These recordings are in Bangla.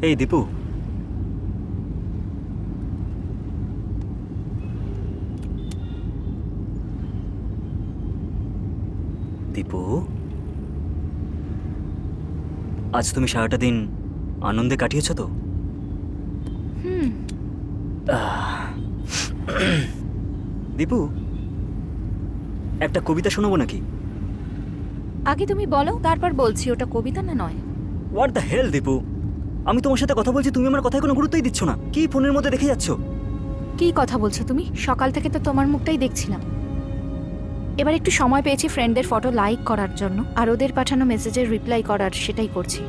এই দীপু, দীপু, আজ তুমি সারাটা দিন আনন্দে কাটিয়েছ তো? দীপু, একটা কবিতা শোনাবো নাকি? আগে তুমি বলো, তারপর বলছি ওটা কবিতা না নয়। হোয়াট দ্য হেল দীপু, আমি তোমার সাথে কথা বলছি, তুমি আমার কথায় কোনো গুরুত্বই দিচ্ছ না। কি ফোনের মধ্যে দেখে যাচ্ছ? কি কথা বলছো তুমি? সকাল থেকে তো তোমার মুখটাই দেখছিলাম। এবার একটু সময় পেয়েছি ফ্রেন্ডদের ফটো লাইক করার জন্য, আর ওদের পাঠানো মেসেজের রিপ্লাই করার, সেটাই করছি।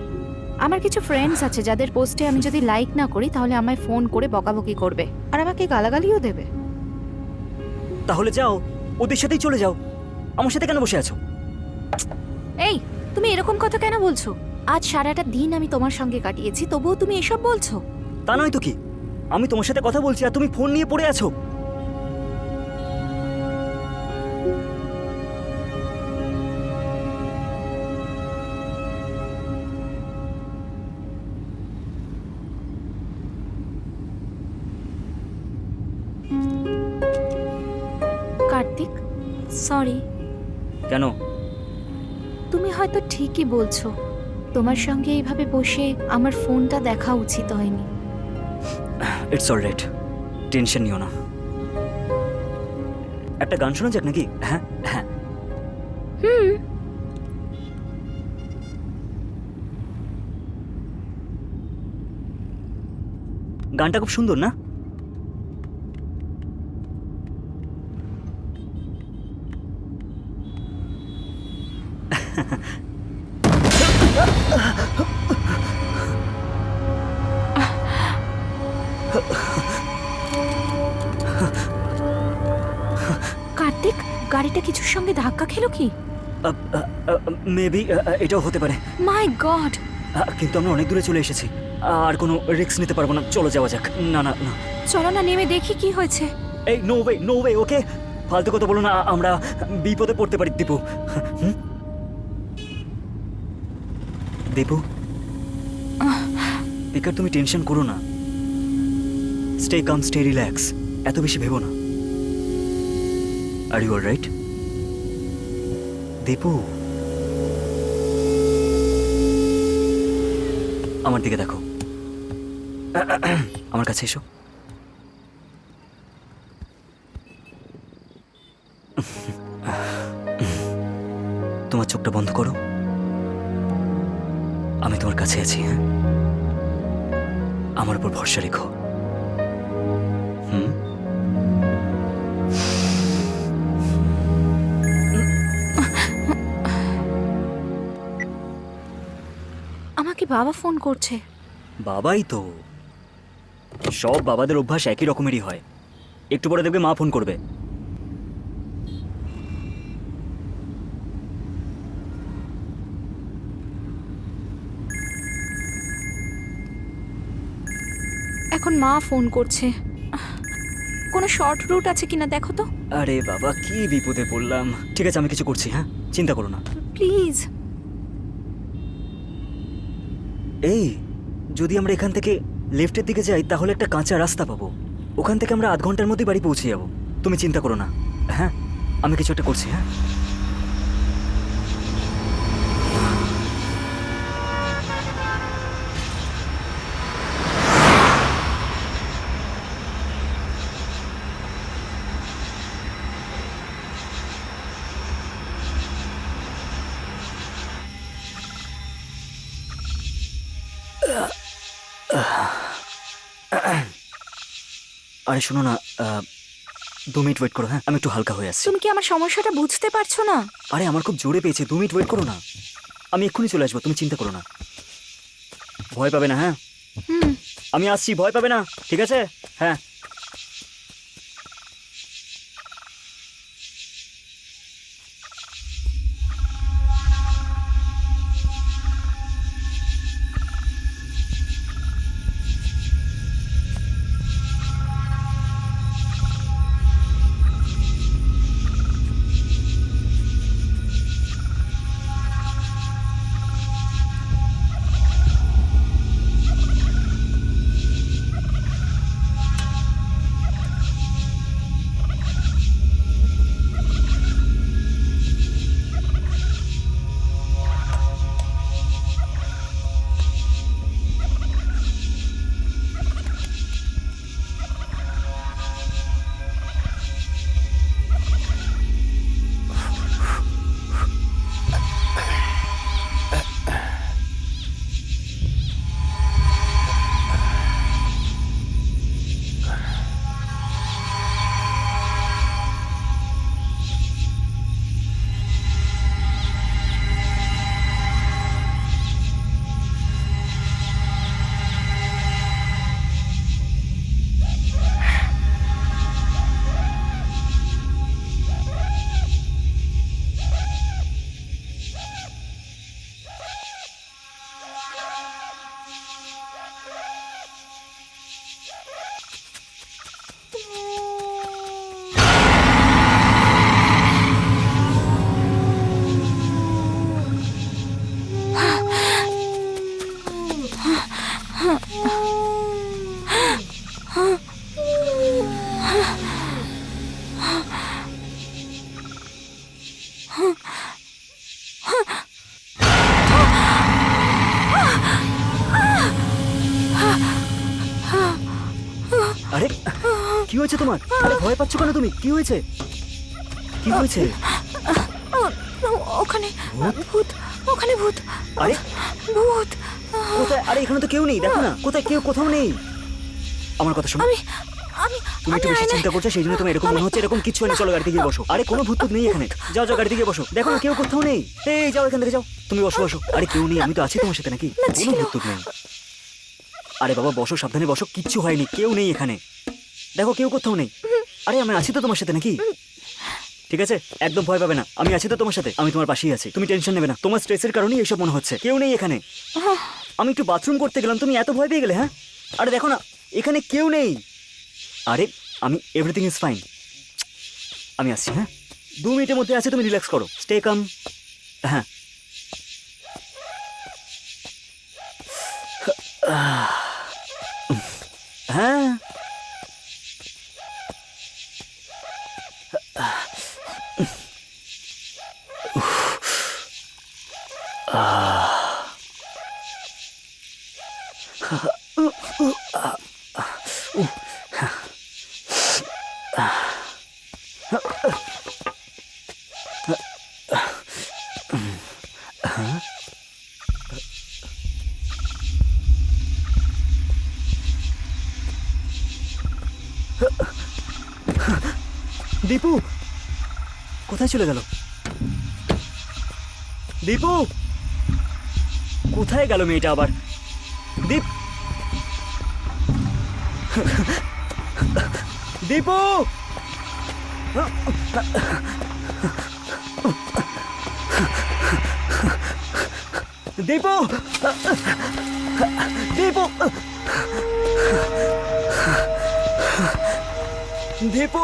আমার কিছু ফ্রেন্ডস আছে যাদের পোস্টে আমি যদি লাইক না করি তাহলে আমায় ফোন করে বকাবকি করবে, আর আমাকে গালাগালিও দেবে। তাহলে যাও, ওদের সাথেই চলে যাও। আমার সাথে কেন বসে আছো? এই, তুমি এরকম কথা কেন বলছো? আজ সারাটা দিন আমি তোমার সঙ্গে কাটিয়েছি, তবুও তুমি এসব বলছো? তা নয় তো কি, আমি তোমার সাথে কথা বলছি আর তুমি ফোন নিয়ে পড়ে আছো। কার্তিক, সরি। কেন? তুমি হয়তো ঠিকই বলছো, তোমার সঙ্গে এইভাবে বসে আমার ফোনটা দেখা উচিত হয়নি। ইটস অলরাইট, টেনশন নিও না। একটা গান শোনা যাক নাকি? হ্যাঁ হ্যাঁ। গানটা খুব সুন্দর না? কার্তিক, গাড়িটা কিছুর সঙ্গে ধাক্কা খেলো কি? মেবি এটাও হতে পারে। মাই গড! কিন্তু আমরা অনেক দূরে চলে এসেছি, আর কোনো রিস্ক নিতে পারবো না। চলো যাওয়া যাক। না না না, চলো না, নেমে দেখি কি হয়েছে। এই নো ওয়ে, নো ওয়ে, ওকে? ফালতু কথা বলো না, আমরা বিপদে পড়তে পারি। দীপু, দীপু, পিকার, তুমি টেনশন করো না। Stay calm, stay relax. এত বেশি ভেবো না। Are you alright? দীপু, আমার দিকে দেখো। আমার কাছে এসো। তোমার চোখটা বন্ধ করো। আমি তোমার কাছে আছি, হ্যাঁ? আমার উপর ভরসা রেখো। আমাকে বাবা ফোন করছে। বাবাই তো, সব বাবাদের অভ্যাস একই রকমেরই হয়। একটু পরে দেখবে মা ফোন করবে। এখন মা ফোন করছে। কোনো শর্ট রুট আছে কিনা দেখো তো। আরে বাবা, কি বিপদে পড়লাম। ঠিক আছে, আমি কিছু করছি, হ্যাঁ? চিন্তা করো না। প্লিজ। এই, যদি আমরা এখান থেকে লেফটের দিকে যাই তাহলে একটা কাঁচা রাস্তা পাবো। ওখান থেকে আমরা আধ ঘন্টার মধ্যে বাড়ি পৌঁছে যাবো। তুমি চিন্তা করো না, হ্যাঁ? আমি কিছু একটা করছি, হ্যাঁ? আরে শোনো না, 2 মিনিট ওয়েট করো, হ্যাঁ? আমি একটু হালকা হয়ে আসছি। তুমি কি আমার সমস্যাটা বুঝতে পারছো না? আরে আমার খুব জোরে পেয়েছে, 2 মিনিট ওয়েট করো না। আমি এক্ষুনি চলে আসবো, তুমি চিন্তা করো না। ভয় পাবে না, হ্যাঁ? আমি আসছি, ভয় পাবে না, ঠিক আছে? হ্যাঁ। কি হয়েছে তোমার? আরে ভয় পাচ্ছ কেন তুমি? কি হয়েছে? কি হয়েছে? ওখানে ভূত, ওখানে ভূত, আরে ভূত। কোথায়? আরে এখানে তো কেউ নেই, দেখো না কোথায়, কেউ কোথাও নেই। আমার কথা শোনো, আমি আমি তুমি একটু বেশি চিন্তা করছো, সেই জন্য তোমার এরকম মনে হচ্ছে। এরকম কিছু নেই, চলো গাড়িতে গিয়ে বসো। আরে কোনো ভূত নেই এখানে, যাও যাও গাড়িতে গিয়ে বসো। দেখো না কেউ কোথাও নেই। এই যাও এখান থেকে যাও, তুমি বসো বসো। আরে কেউ নেই, আমি তো আছি তোমার সাথে, নাকি কোনো ভূত নেই। আরে বাবা বসো, সাবধানে বসো, কিচ্ছু হয়নি, কেউ নেই এখানে। দেখো কেউ কোথাও নেই। আরে আমি আছি তো তোমার সাথে, নাকি? ঠিক আছে, একদম ভয় পাবে না, আমি আছি তো তোমার সাথে, আমি তোমার পাশেই আছি, তুমি টেনশন নেবে না। তোমার স্ট্রেসের কারণেই এইসব মনে হচ্ছে। কেউ নেই এখানে। আমি একটু বাথরুম করতে গেলাম, তুমি এত ভয় পেয়ে গেলে? হ্যাঁ, আরে দেখো না এখানে কেউ নেই। আরে আমি এভরিথিং ইজ ফাইন, আমি আসছি। হ্যাঁ 2 মিনিটের মধ্যে আছে, তুমি রিল্যাক্স করো, স্টে কাম। হ্যাঁ হ্যাঁ দীপু কোথায় চলে গেল? দীপু কোথায় গেল মেয়েটা আবার? দীপ দীপু দীপু দীপু দীপু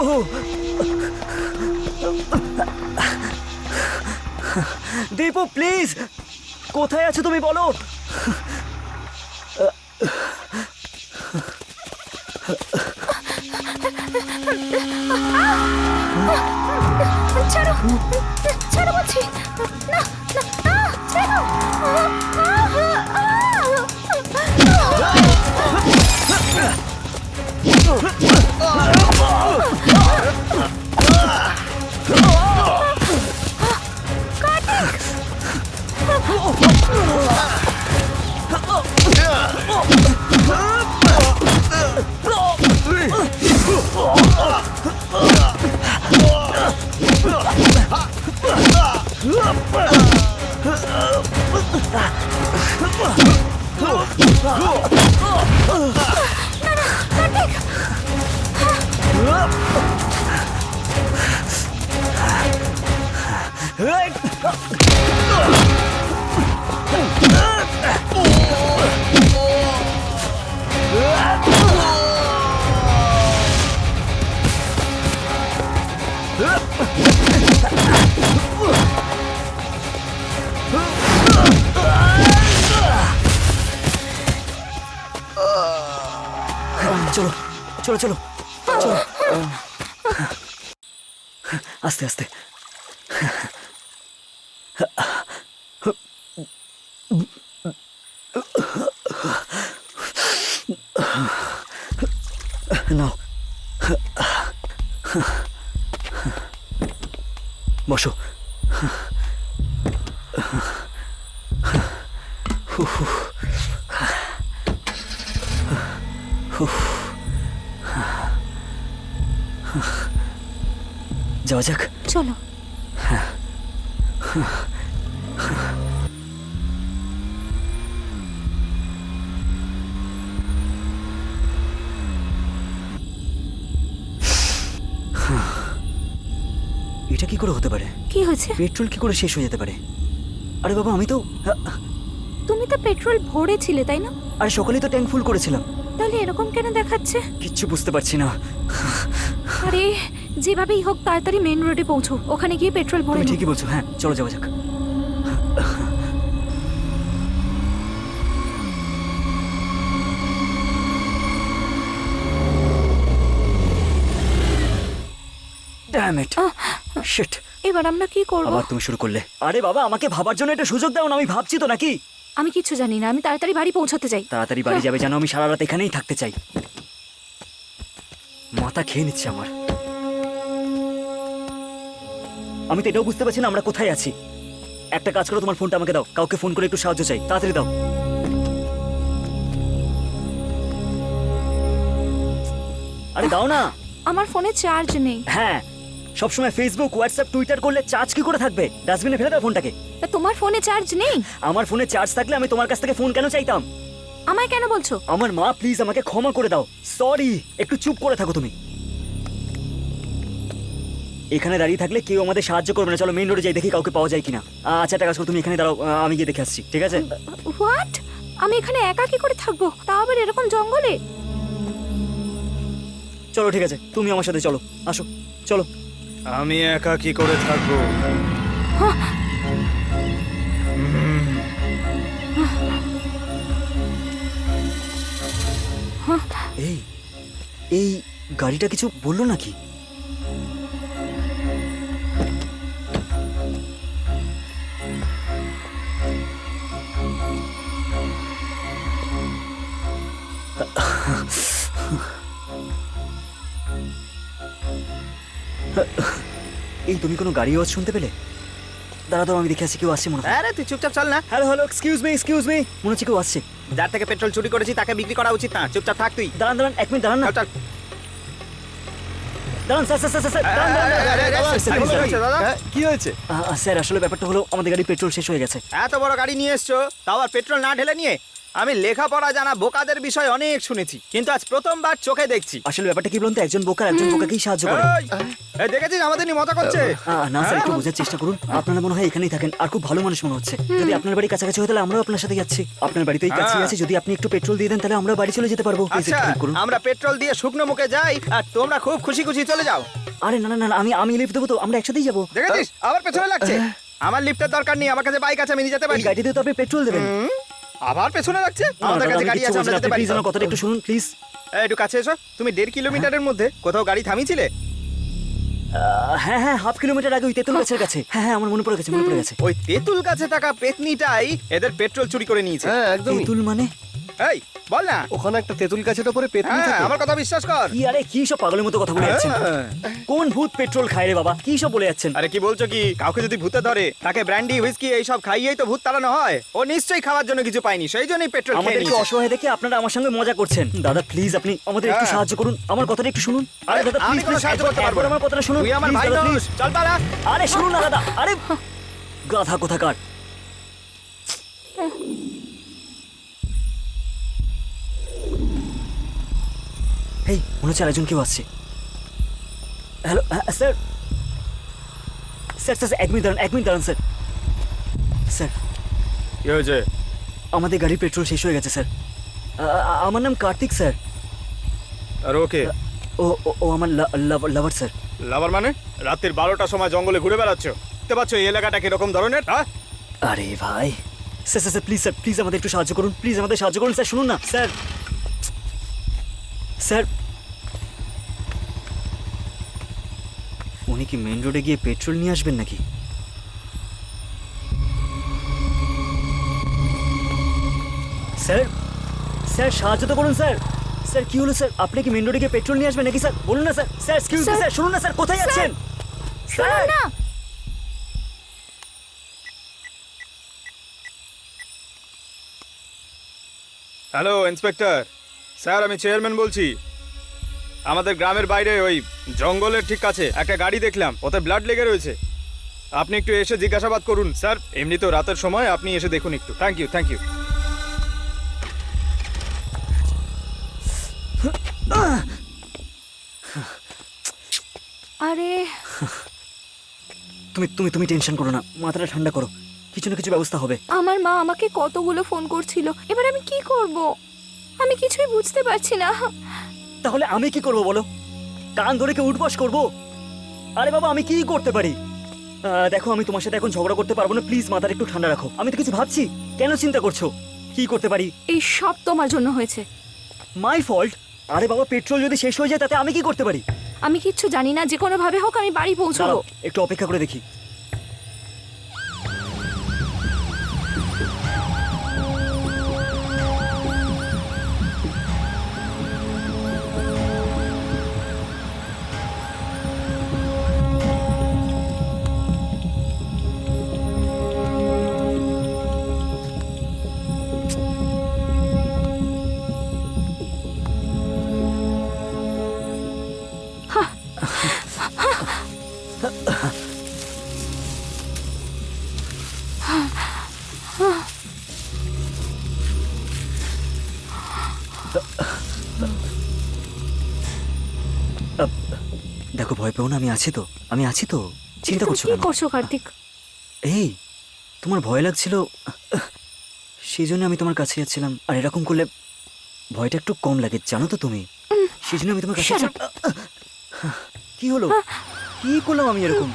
দীপু প্লিজ, কোথায় আছো তুমি বলো? ছাড়ো, ছাড়ো বলছি। না না না, ছাড়ো। চলো চলো চলো চলো, আস্তে আস্তে। নাও বসো। যাওয়া যাক, চলো। এটা কি করে হতে পারে? কি হয়েছে? পেট্রোল কি করে শেষ হয়ে যেতে পারে? আরে বাবা আমি তো তুমি তো পেট্রোল ভরেছিলে তাই না? আরে সকালেই তো ট্যাঙ্ক ফুল করেছিলাম। তাহলে এরকম কেন দেখাচ্ছে? কিচ্ছু বুঝতে পারছি না। আরে যেভাবেই হোক তাড়াতাড়ি মেন রোডে পৌঁছো, ওখানে গিয়ে পেট্রোল ভরে তুমি নাও। ঠিকই বলছো, হ্যাঁ চলো যাওয়া যাক। Damn it! Shit! এবার আমরা কি করব? আবার তুমি শুরু করলে। আরে বাবা আমাকে ভাবার জন্য একটা সুযোগ দাও না, আমি ভাবছি তো নাকি। আমি কিছু জানি না, আমি তাড়াতাড়ি বাড়ি পৌঁছাতে চাই। তাড়াতাড়ি বাড়ি যাবে জানো, আমি সারা রাত এখানেই থাকতে চাই। মাথা খেয়ে নিচ্ছে আমার। আমি তো এটাও বুঝতে পারছি না আমরা কোথায় আছি। একটা কাজ করো, তোমার ফোনটা আমাকে দাও, কাউকে ফোন করে একটু সাহায্য চাই, তাড়াতাড়ি দাও। আরে দাও না। আমার ফোনে চার্জ নেই। হ্যাঁ, সবসময় ফেসবুক, হোয়াটসঅ্যাপ, টুইটার করলে চার্জ কি করে থাকবে? ডাস্টবিনে ফেলে দাও ফোনটাকে। তা তোমার ফোনে চার্জ নেই? আমার ফোনে চার্জ থাকলে আমি তোমার কাছ থেকে ফোন কেন চাইতাম? আমায় কেন বলছো? আমার মা, প্লিজ আমাকে ক্ষমা করে দাও। সরি, একটু চুপ করে থাকো তুমি। এখানে দাঁড়িয়ে থাকলে কেউ আমাদের সাহায্য করবে না। চলো মেইন রোডে যাই, দেখি কাউকে পাওয়া যায় কিনা। আচ্ছা একটা কাজ করো, তুমি এখানে দাঁড়াও, আমি গিয়ে দেখে আসছি, ঠিক আছে? হোয়াট? আমি এখানে একা কি করে থাকবো, তাও আবার এরকম জঙ্গলে? চলো ঠিক আছে, তুমি আমার সাথে চলো, আসো চলো। আমি একা কি করে থাকবো? এই এই গাড়িটা কিছু বললো নাকি? এই তুমি কোনো গাড়ি আওয়াজ শুনতে পেলে? দাঁড়া দাঁড়াও, আমি দেখে আসছি, কেউ আসছে মনে হয়। আরে তুই চুপচাপ চল না। হ্যালো হ্যালো, এক্সকিউজ মি, মনে হচ্ছে কেউ আসছে। যার থেকে পেট্রোল চুরি করেছি তাকে বিক্রি করা উচিত না, চুপচাপ থাক তুই। দাঁড়ান দাঁড়ান, এক মিনিট দাঁড়ান না। চল, চল। দাঁড়ান স্যার, দাঁড়ান, দাঁড়ান। কি হয়েছে? স্যার আসলে ব্যাপারটা হলো আমাদের গাড়ি পেট্রোল শেষ হয়ে গেছে। এত বড় গাড়ি নিয়ে এসছো, তাও আর পেট্রোল না ঢেলে নিয়ে? আমি লেখাপড়া জানা বোকাদের বিষয় অনেক শুনেছি, কিন্তু আজ প্রথমবার চোখে দেখছি। আসলে ব্যাপারটা কি বলুন তো, একজন বোকাকেই সাহায্য করে। এই দেখেছিস আমাদের নিয়ে মজা করছে। না স্যার, একটু বোঝার চেষ্টা করুন। আপনারা মনে হয় এখানেই থাকেন আর খুব ভালো মানুষ মনে হচ্ছে। যদি আপনার বাড়ি কাছাকাছি হয় তাহলে আমরাও আপনার সাথে যাচ্ছি। আপনার বাড়িতেই কাছে আছে, যদি আপনি একটু পেট্রোল দিয়ে দেন তাহলে আমরা বাড়ি চলে যেতে পারবো। প্লিজ আচ্ছা, একটু হেল্প করুন। আমরা পেট্রোল দিয়ে শুকনো মুখে যাই আর তোমরা খুব খুশি খুশি চলে যাও। আরে না না না, আমি লিফট দেবো তো, আমরা একসাথেই যাবো। দেখেছিস আবার পেছনে লাগছে। আমার লিফটের দরকার নেই, আমার কাছে বাইক আছে, আমি নিয়ে যেতে এই পারি। গাড়িতে তো আপনি পেট্রোল দেবেন। আবার পেছনে লাগছে। আমাদের কাছে গাড়ি আছে, আমরা যেতে পারি। প্লিজ আমার কথাটা একটু শুনুন প্লিজ। এই, একটু কাছে এসো। তুমি 1.5 কিলোমিটারের মধ্যে কোথাও গাড়ি থামিয়েছিলে? হ্যাঁ হ্যাঁ, হাফ কিলোমিটার আগে ওই তেঁতুল গাছের কাছে। হ্যাঁ আমার মনে পড়ে গেছে। ওই তেঁতুল গাছে থাকা পেতনিটাই এদের পেট্রোল চুরি করে নিয়েছে। হ্যাঁ একদমই। তেঁতুল মানে? এই বল না। ওখানে একটা তেঁতুল গাছের উপরে পেতনি হ্যাঁ, থাকে। আমার কথা বিশ্বাস কর। কি? আরে কি সব পাগলের মতো কথা বলে যাচ্ছেন? হ্যাঁ। কোন ভূত পেট্রোল খায় রে বাবা? কি সব বলে যাচ্ছেন? আরে কি বলছো কি? কাউকে যদি ভূতে ধরে তাকে ব্র্যান্ডি হুইস্কি এই সব খাইয়েই তো ভূত তাড়ানো হয়। ও নিশ্চয়ই খাওয়ার জন্য কিছু পায়নি, সেই জন্যই পেট্রোল খেয়ে আমাদেরকে নিয়েছে। অসহায় দেখে আপনারা আমার সঙ্গে মজা করছেন। দাদা প্লিজ আপনি আমাদের একটু হ্যাঁ। সাহায্য করুন, আমার কথাটা একটু শুনুন। আরে দাদা আমি প্লিজ কোনো সাহায্য করতে পারবো না। আমার কথাটা শুনুন। তুই আমার Please, ভাই দাদা, দোষ। please। চল পালা। আরে শুনুন না দাদা, আরে গাধা কোথাকার। এই মনে হচ্ছে আরেকজন কেউ আসছে। হ্যালো স্যার, এক মিনিট দাঁড়ান স্যার। স্যার কি হয়েছে? আমাদের গাড়ির পেট্রোল শেষ হয়ে গেছে স্যার। আমার নাম কার্তিক স্যার। আর ওকে? ও আমার লাভার স্যার। লাভার মানে? রাত্রির 12টার সময় জঙ্গলে ঘুরে বেড়াচ্ছ? দেখতে পাচ্ছ এই এলাকাটা কিরকম ধরনের? হ্যাঁ, আরে ভাই স্যার প্লিজ আমাদের একটু সাহায্য করুন, স্যার শুনুন না স্যার। উনি কি মেন রোডে গিয়ে পেট্রোল নিয়ে আসবেন নাকি? স্যার সাহায্য তো করুন স্যার। কি হলো স্যার? আপনি কি মেন রোডে গিয়ে পেট্রোল নিয়ে আসবেন নাকি স্যার? বলুন না স্যার। এক্সকিউজ মি স্যার, শুনুন না স্যার, কোথায় যাচ্ছেন? শুনুন না। হ্যালো ইন্সপেক্টর স্যার, আমি চেয়ারম্যান বলছি। আমাদের গ্রামের বাইরে ওই জঙ্গলের ঠিক কাছে একটা গাড়ি দেখলাম, ওতে ব্লাড লেগে রয়েছে। আপনি একটু এসে জিজ্ঞাসাবাদ করুন স্যার। এমনিতেও রাতের সময়, আপনি এসে দেখুন একটু। Thank you. আরে তুমি টেনশন করো না, মাথাটা ঠান্ডা করো, কিছু না কিছু ব্যবস্থা হবে। আমার মা আমাকে কতগুলো ফোন করছিল, এবার আমি কি করব? আমি কিছুই বুঝতে পারছি না। তাহলে আমি কি করব বলো? কান ধরে কি উঠবস করব? আরে বাবা আমি কি করতে পারি? দেখো আমি তোমার সাথে এখন ঝগড়া করতে পারবো না, প্লিজ মাথাটা একটু ঠান্ডা রাখো। আমি তো কিছু ভাবছি, কেন চিন্তা করছো? কি করতে পারি? এই সব তোমার জন্য হয়েছে। My fault? আরে বাবা পেট্রোল যদি শেষ হয়ে যায় তাতে আমি কি করতে পারি? আমি কিচ্ছু জানি না, যে কোনো ভাবে হোক আমি বাড়ি পৌঁছবো। দাঁড়াও, একটু অপেক্ষা করে দেখি। আহ, দেখো ভয় পেও না, আমি আছি তো, আমি আছি তো, চিন্তা তুমি করছো কি কেন? করছো কার্তিক? এই তোমার ভয় লাগছিল, সেই জন্য আমি তোমার কাছে যাচ্ছিলাম। আর এরকম করলে ভয়টা একটু কম লাগে, জানো তো তুমি। সেই জন্য আমি তোমার কাছে Shut যাচ্ছিলাম। কি হলো, কি করলাম আমি এরকম?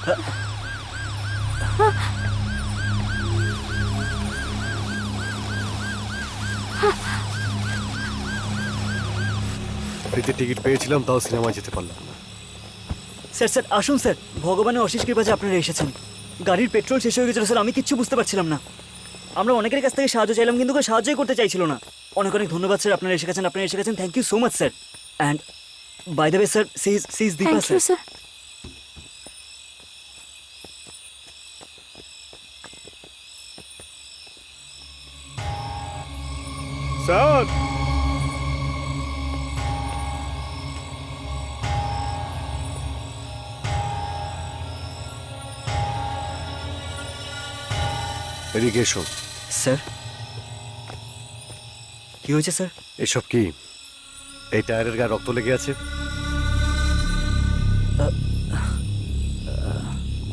ফ্রিতে টিকিট পেয়েছিলাম, তাও সিনেমায় যেতে পারলাম না। স্যার স্যার আসুন স্যার, ভগবানের অশেষ কৃপা যে আপনারা এসেছেন। গাড়ির পেট্রোল শেষ হয়ে গেছিল স্যার, আমি কিচ্ছু বুঝতে পারছিলাম না। আমরা অনেকের কাছ থেকে সাহায্য চাইলাম, কিন্তু কেউ সাহায্যই করতে চাইছিল না। অনেক অনেক ধন্যবাদ স্যার, আপনারা এসে গেছেন, আপনারা এসে গেছেন। Thank you so much sir. And by the way sir, সিজ Deepa thank you sir. Sir. Sir এদিকে এসো। স্যার কি হয়েছে স্যার? এসব কি? এই টায়ারের গায়ে রক্ত লেগে আছে,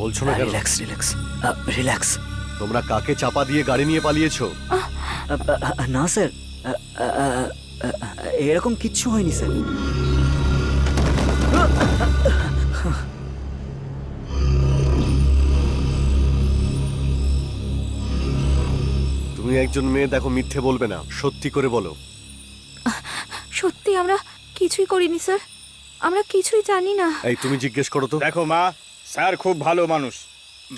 বলছো না কেন? Relax relax relax. তোমরা কাকে চাপা দিয়ে গাড়ি নিয়ে পালিয়েছো? না স্যার, এরকম কিচ্ছু হয়নি স্যার। তুমি একজন মেয়ে, দেখো মিথ্যে বলবে না, সত্যি করে বলো। সত্যি আমরা কিছুই করিনি স্যার, আমরা কিছুই জানি না। এই তুমি জিজ্ঞেস করো তো। দেখো মা, স্যার খুব ভালো মানুষ।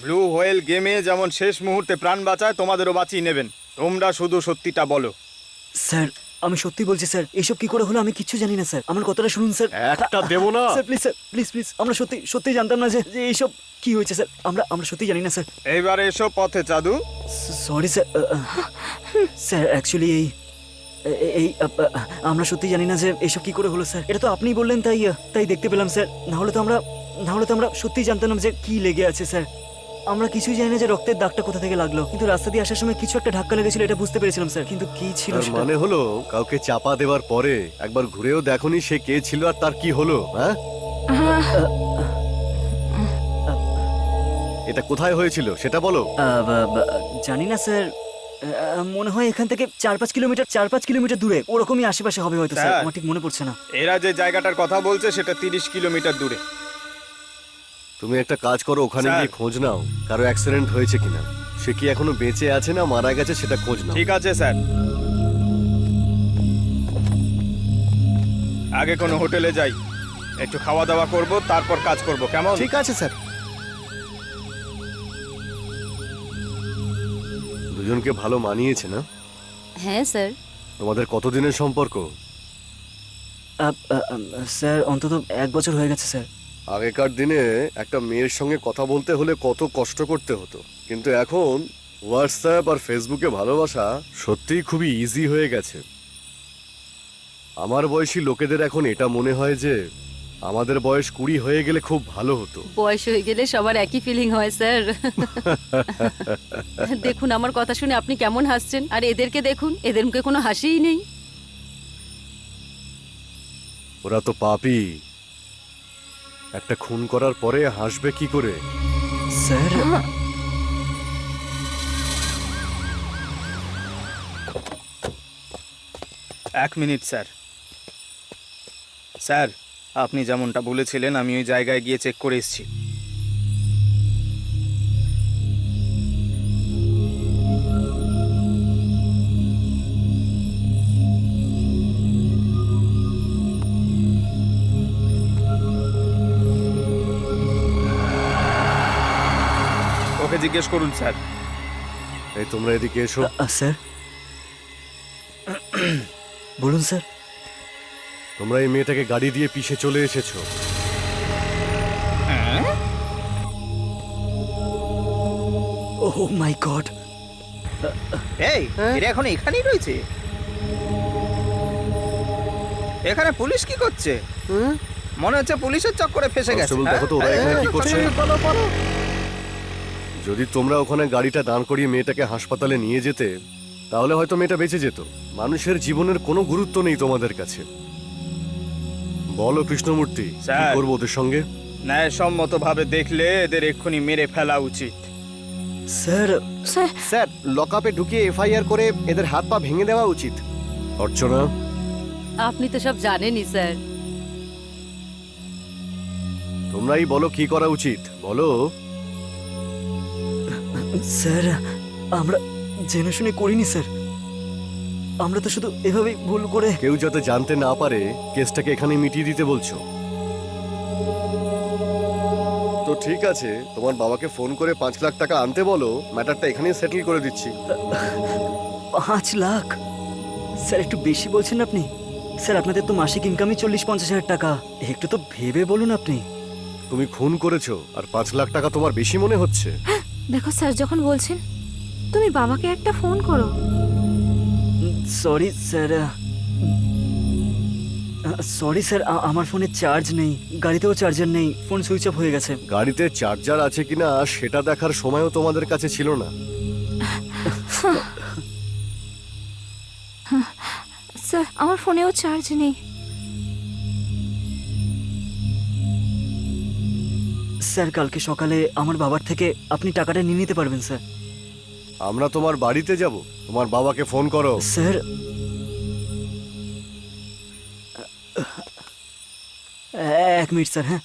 ব্লু হোয়েল গেমে যেমন শেষ মুহূর্তে প্রাণ বাঁচায়, তোমাদেরও বাঁচিয়ে নেবেন। তোমরা শুধু সত্যিটা বলো। স্যার আমি সত্যি বলছি স্যার, এসব কি করে হলো আমি কিচ্ছু জানি না স্যার। আমার কথাটা শুনুন স্যার। একটা দেবো না। Sir please sir, please please, আমরা সত্যি সত্যি জানতাম না যে যে এইসব কি হয়েছে স্যার। আমরা সত্যি জানি না স্যার। এইবার এসো পথে চাদু। Sorry sir. স্যার অ্যাকচুয়ালি এই আমরা সত্যি জানি না যে এসব কি করে হলো স্যার। এটা তো আপনিই বললেন, তাই তাই দেখতে পেলাম স্যার। না হলে তো আমরা সত্যিই জানতাম না যে কি লেগে আছে স্যার। আমরা কিছুই জানি না যে রক্তের দাগটা কোথা থেকে লাগলো, কিন্তু রাস্তা দিয়ে আসার সময় কিছু একটা ধাক্কা লেগেছিল, এটা বুঝতে পেরেছিলাম স্যার। কিন্তু কি ছিল তার সেটা? মানে হলো কাউকে চাপা দেওয়ার পরে একবার ঘুরেও দেখোনি সে কে ছিল আর তার কি হলো, হ্যাঁ? এটা কোথায় হয়েছিল সেটা বলো। জানি না স্যার, মনে হয় এখান থেকে 4-5 কিলোমিটার দূরে, ওরকমই আশেপাশে হবে হয়তো স্যার, স্যার। আমার ঠিক মনে পড়ছে না। এরা যে জায়গাটার কথা বলছে সেটা 30 কিলোমিটার দূরে। তুমি একটা কাজ করো, ওখানে স্যার। গিয়ে খোঁজ নাও কারো অ্যাক্সিডেন্ট হয়েছে কিনা, সে কি এখনো বেঁচে আছে না মারা গেছে সেটা খোঁজ নাও। ঠিক আছে স্যার। আগে কোনো হোটেলে যাই, একটু খাওয়া দাওয়া করব, তারপর কাজ করব, কেমন? ঠিক আছে স্যার। দুজনকে ভালো মানিয়েছে না? হ্যাঁ স্যার। তোমাদের কতদিনের সম্পর্ক? স্যার অন্তত 1 বছর হয়ে গেছে স্যার। আগেকার দিনে একটা মেয়ের সঙ্গে কথা বলতে হলে কত কষ্ট করতে হতো, কিন্তু এখন হোয়াটসঅ্যাপ আর ফেসবুকে ভালোবাসা সত্যিই খুবই ইজি হয়ে গেছে। আমার বয়সী লোকেদের এখন এটা মনে হয় যে আমাদের বয়স 20 হয়ে গেলে খুব ভালো হতো। বয়স হয়ে গেলে সবার একই ফিলিং হয় স্যার। দেখুন আমার কথা শুনে আপনি কেমন হাসছেন, আর এদেরকে দেখুন, এদের মুখে কোনো হাসিই নেই। ওরা তো পাপী, একটা খুন করার পরে হাসবে কি করে? Sir 1 minute sir. স্যার আপনি যেমনটা বলেছিলেন আমি ওই জায়গায় গিয়ে চেক করে এসেছি। ওকে জিজ্ঞেস করুন স্যার। এই তোমরা এদিকে এসো। স্যার বলুন স্যার। তোমরা এই মেয়েটাকে গাড়ি দিয়ে পিষে চলে এসেছো। ওহ মাই গড। এই এরা এখন এখানেই রয়েছে? এখানে পুলিশ কি করছে? মনে হচ্ছে পুলিশের চক্করে ফেসে গেছে। কনস্টেবল, দেখো তো ওরা এখানে কি করছে। বলো। যদি তোমরা ওখানে গাড়িটা দাঁড় করিয়ে মেয়েটাকে হাসপাতালে নিয়ে যেতে, তাহলে হয়তো মেয়েটা বেঁচে যেত। মানুষের জীবনের কোনো গুরুত্ব নেই তোমাদের কাছে। বলো কৃষ্ণমূর্তি, কি স্যার। করবো ওদের সঙ্গে? ন্যায়সম্মতভাবে দেখলে এদের এক্ষুনি মেরে ফেলা উচিত। স্যার স্যার স্যার লকআপে ঢুকিয়ে এফআইআর করে এদের হাত পা ভেঙে দেওয়া উচিত। অর্চনা, আপনি তো সব জানেনই স্যার। তোমরাই বলো কি করা উচিত, বলো। স্যার আমরা জেনে শুনে করিনি স্যার, আমরা তো শুধু এভাবেই ভুল করে। কেউ যাতে জানতে না পারে কেসটাকে এখানে মিটিয়ে দিতে বলছো। তো ঠিক আছে, তোমার বাবাকে ফোন করে 5 লাখ টাকা আনতে বলো, ম্যাটারটা এখানেই সেটেল করে দিচ্ছি। 5 লাখ? স্যার একটু বেশি বলছেন আপনি। স্যার আপনাদের তো মাসিক ইনকামই 40-50 হাজার টাকা, একটু তো ভেবে বলুন আপনি। তুমি খুন করেছো আর 5 লাখ টাকা তোমার বেশি মনে হচ্ছে? দেখো স্যার যখন বলছেন, তুমি বাবাকে একটা ফোন করো। সরি স্যার, সরি স্যার, আমার ফোনে চার্জ নেই, গাড়িতেও চার্জার নেই, ফোন সুইচ অফ হয়ে গেছে। গাড়িতে চার্জার আছে কিনা সেটা দেখার সময়ও তোমাদের কাছে ছিল না। স্যার আমার ফোনেও চার্জ নেই। স্যার কালকে সকালে আমার বাবার থেকে আপনি টাকাটা নিয়ে নিতে পারবেন স্যার? আমরা তোমার বাড়িতে যাব, তোমার বাবাকে ফোন করো। Sir 1 minute sir. হ্যাঁ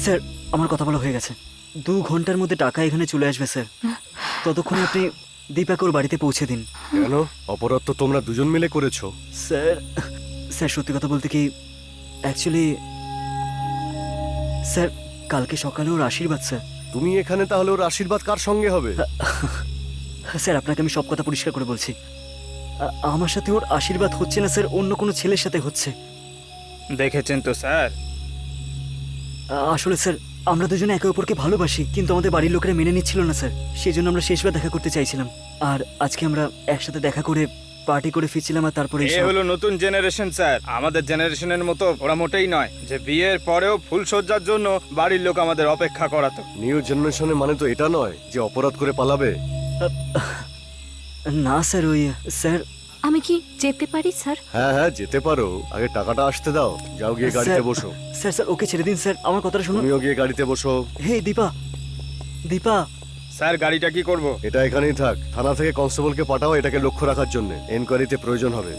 স্যার, আমার কথা বলা হয়ে গেছে। 2 ঘন্টার মধ্যে টাকা এখানে চলে আসবে স্যার। ততক্ষণে আপনি দীপাকে ওর বাড়িতে পৌঁছে দিন। কেন? অপরাধ তো তোমরা দুজন মিলে করেছো। স্যার, স্যার সত্যি কথা বলতে কি, অ্যাকচুয়ালি স্যার কালকে সকালে ওর আশীর্বাদ স্যার। তুমি এখানে তাহলে ওর আশীর্বাদ কার সঙ্গে হবে? স্যার আপনাকে আমি সব কথা পরিষ্কার করে বলছি, আমার সাথে ওর আশীর্বাদ হচ্ছে না স্যার, অন্য কোনো ছেলের সাথে হচ্ছে। দেখেছেন তো স্যার, আসলে স্যার আমরা দুজনে একে অপরকে ভালোবাসি, কিন্তু আমাদের বাড়ির লোকেরা মেনে নিচ্ছিল না স্যার, সেই জন্য আমরা শেষবার দেখা করতে চাইছিলাম। আর আজকে আমরা একসাথে দেখা করে পার্টি করে ফিরছিলাম, আর তারপরে এ হলো নতুন জেনারেশন স্যার। আমাদের জেনারেশনের মতো ওরা মোটেই নয় যে বিয়ের পরেও ফুলসজ্জার জন্য বাড়ির লোক আমাদের অপেক্ষা করাতো। নিউ জেনারেশনের মানে তো এটা নয় যে অপরাধ করে পালাবে। না স্যার, ওই স্যার আমি কি যেতে পারি স্যার? হ্যাঁ হ্যাঁ যেতে পারো, আগে টাকাটা আসতে দাও। যাও গিয়ে গাড়িতে স্যার, বসো। স্যার স্যার ওকে ছেড়ে দিন স্যার, আমার কথাটা শুনুন। তুমিও গিয়ে গাড়িতে বসো। হে দীপা, দীপা স্যার গাড়িটা কি করব? এটা এখানেই থাক, থানা থেকে কনস্টেবলকে পাঠাও এটাকে লক্ষ্য রাখার জন্য, এনকোয়ারিতে প্রয়োজন হবে।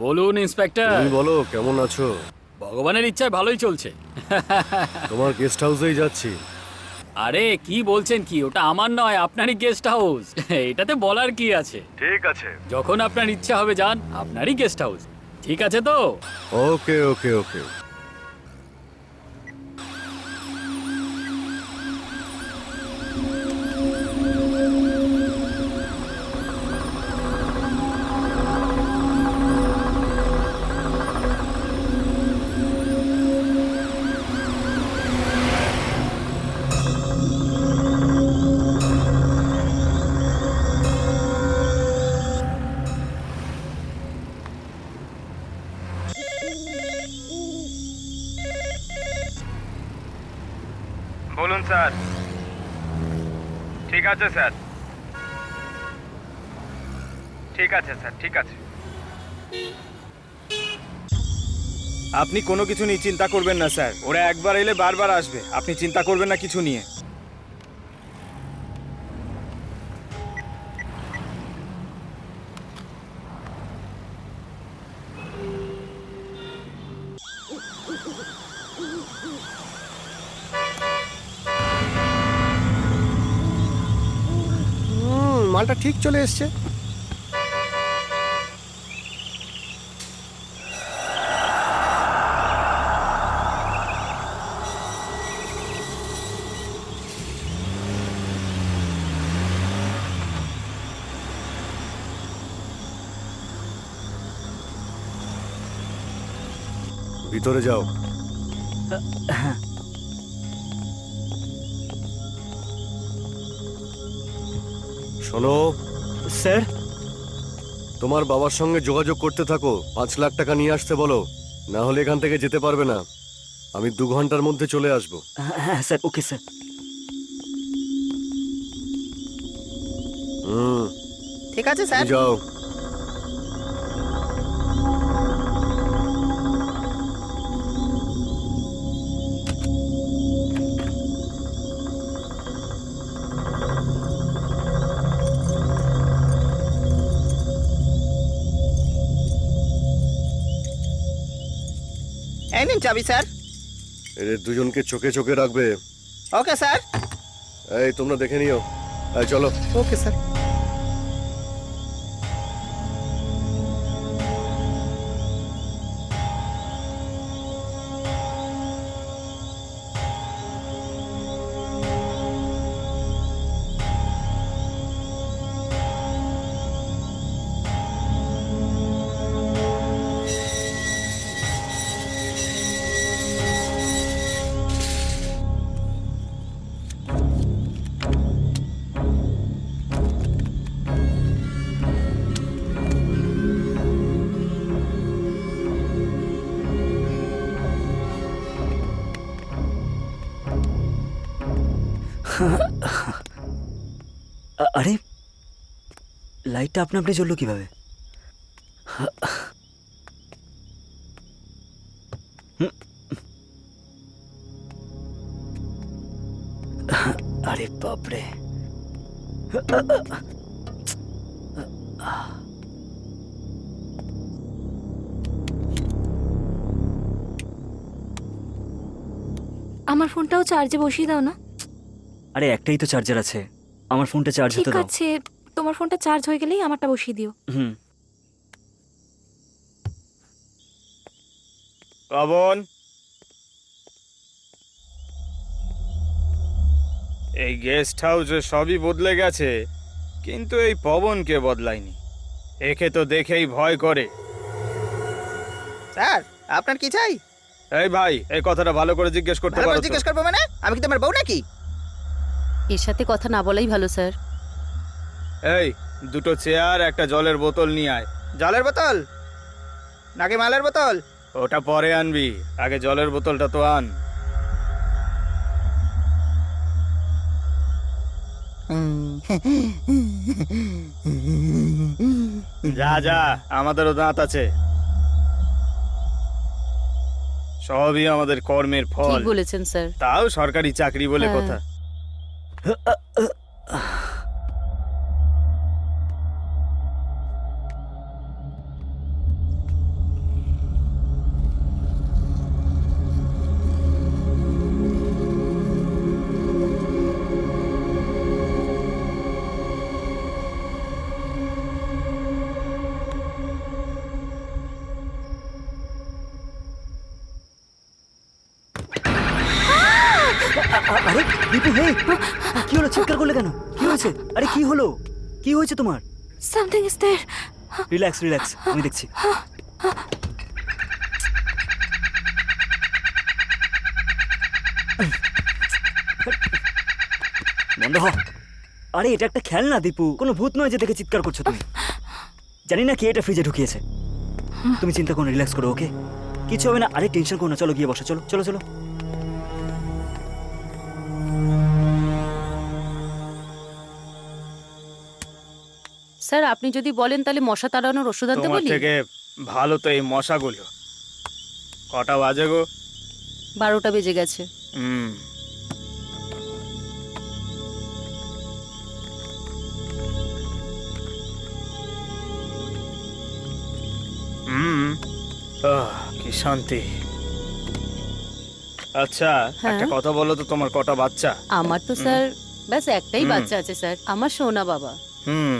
বলুন ইন্সপেক্টর। তুমি বলো কেমন আছো? ভগবানের ইচ্ছায় ভালোই চলছে। তোমার গেস্ট হাউসেই যাচ্ছি। আরে কি বলছেন কি, ওটা আমার নয়, আপনারই গেস্ট হাউস। এটাতে বলার কি আছে? ঠিক আছে, যখন আপনার ইচ্ছা হবে যান, আপনারই গেস্ট হাউস। ঠিক আছে তো? ওকে ওকে ওকে। বলুন স্যার। ঠিক আছে স্যার, ঠিক আছে স্যার, ঠিক আছে। আপনি কোনো কিছু নিয়ে চিন্তা করবেন না স্যার, ওরা একবার এলে বারবার আসবে, আপনি চিন্তা করবেন না কিছু নিয়ে। মালটা ঠিক চলে এসছে। ভিতরে যাও। শোনো, স্যার তোমার বাবার সঙ্গে যোগাযোগ করতে থাকো, 5 লাখ টাকা নিয়ে আসতে বলো, না হলে এখান থেকে যেতে পারবে না। আমি 2 ঘন্টার মধ্যে চলে আসবো। হ্যাঁ স্যার, ওকে স্যার। ঠিক আছে স্যার। তুমি যাও। এই নিন চাবি স্যার। এদের দুজনকে চোখে চোখে রাখবে। Okay sir. এই তোমরা দেখে নিও। এই চলো। Okay sir. আরে লাইটটা আপনা আপনি জ্বললো কিভাবে? আরে বাপরে। আমার ফোনটাও চার্জে বসিয়ে দাও না। আরে একটাই তো চার্জার আছে, আমার ফোনটা চার্জ ঠিক হতে দাও। আছে, তোমার ফোনটা চার্জ হয়ে গেলেই আমারটা বসিয়ে দিও। হুম। পবন, এই গেস্ট হাউসে সবই বদলে গেছে, কিন্তু এই পবনকে বদলায়নি। একে তো দেখেই ভয় করে। স্যার আপনার কি চাই? এই ভাই, এই কথাটা ভালো করে জিজ্ঞেস করতে ভালো পারো করে তো? জিজ্ঞেস করবো মানে? আমি কি তোমার বউ নাকি? এর সাথে কথা না বলাই ভালো স্যার। এই 2টো চেয়ার, একটা জলের বোতল নিয়ে আয়। জলের বোতল নাকি মালের বোতল? ওটা পরে আনবি, আগে জলের বোতলটা তো আন। যা যা, আমাদেরও দাঁত আছে, সবই আমাদের কর্মের ফল। ঠিক বলেছেন স্যার। তাও সরকারি চাকরি বলে হ্যাঁ। কথা। আরে দীপু, হে কি হলো? চিৎকার করলে কেন? কি হয়েছে? আরে কি হলো? কি হয়েছে তোমার? Something is there. Relax relax, আমি দেখছি। বন্ধ হ। আরে এটা একটা খেলনা দীপু, কোনো ভূত নয় যে দেখে চিৎকার করছো তুমি। জানি না কে এটা ফ্রিজে ঢুকিয়েছে। তুমি চিন্তা করো, রিল্যাক্স করো, ওকে? কিছু হবে না। আরে টেনশন করো না, চলো গিয়ে বসো। চলো চলো চলো। স্যার আপনি যদি বলেন তাহলে মশা তাড়ানোর ওষুধ আনতে তোমার বলি? থেকে ভালো তো এই মশাগুলো। কটা বাজে গো? 12টা বেজে গেছে। হুম। হুম। কি শান্তি। আচ্ছা, হ্যাঁ? একটা কথা বলো তো, তোমার কটা বাচ্চা? আমার তো স্যার ব্যাস একটাই হুম। বাচ্চা আছে স্যার, আমার সোনা বাবা। হুম।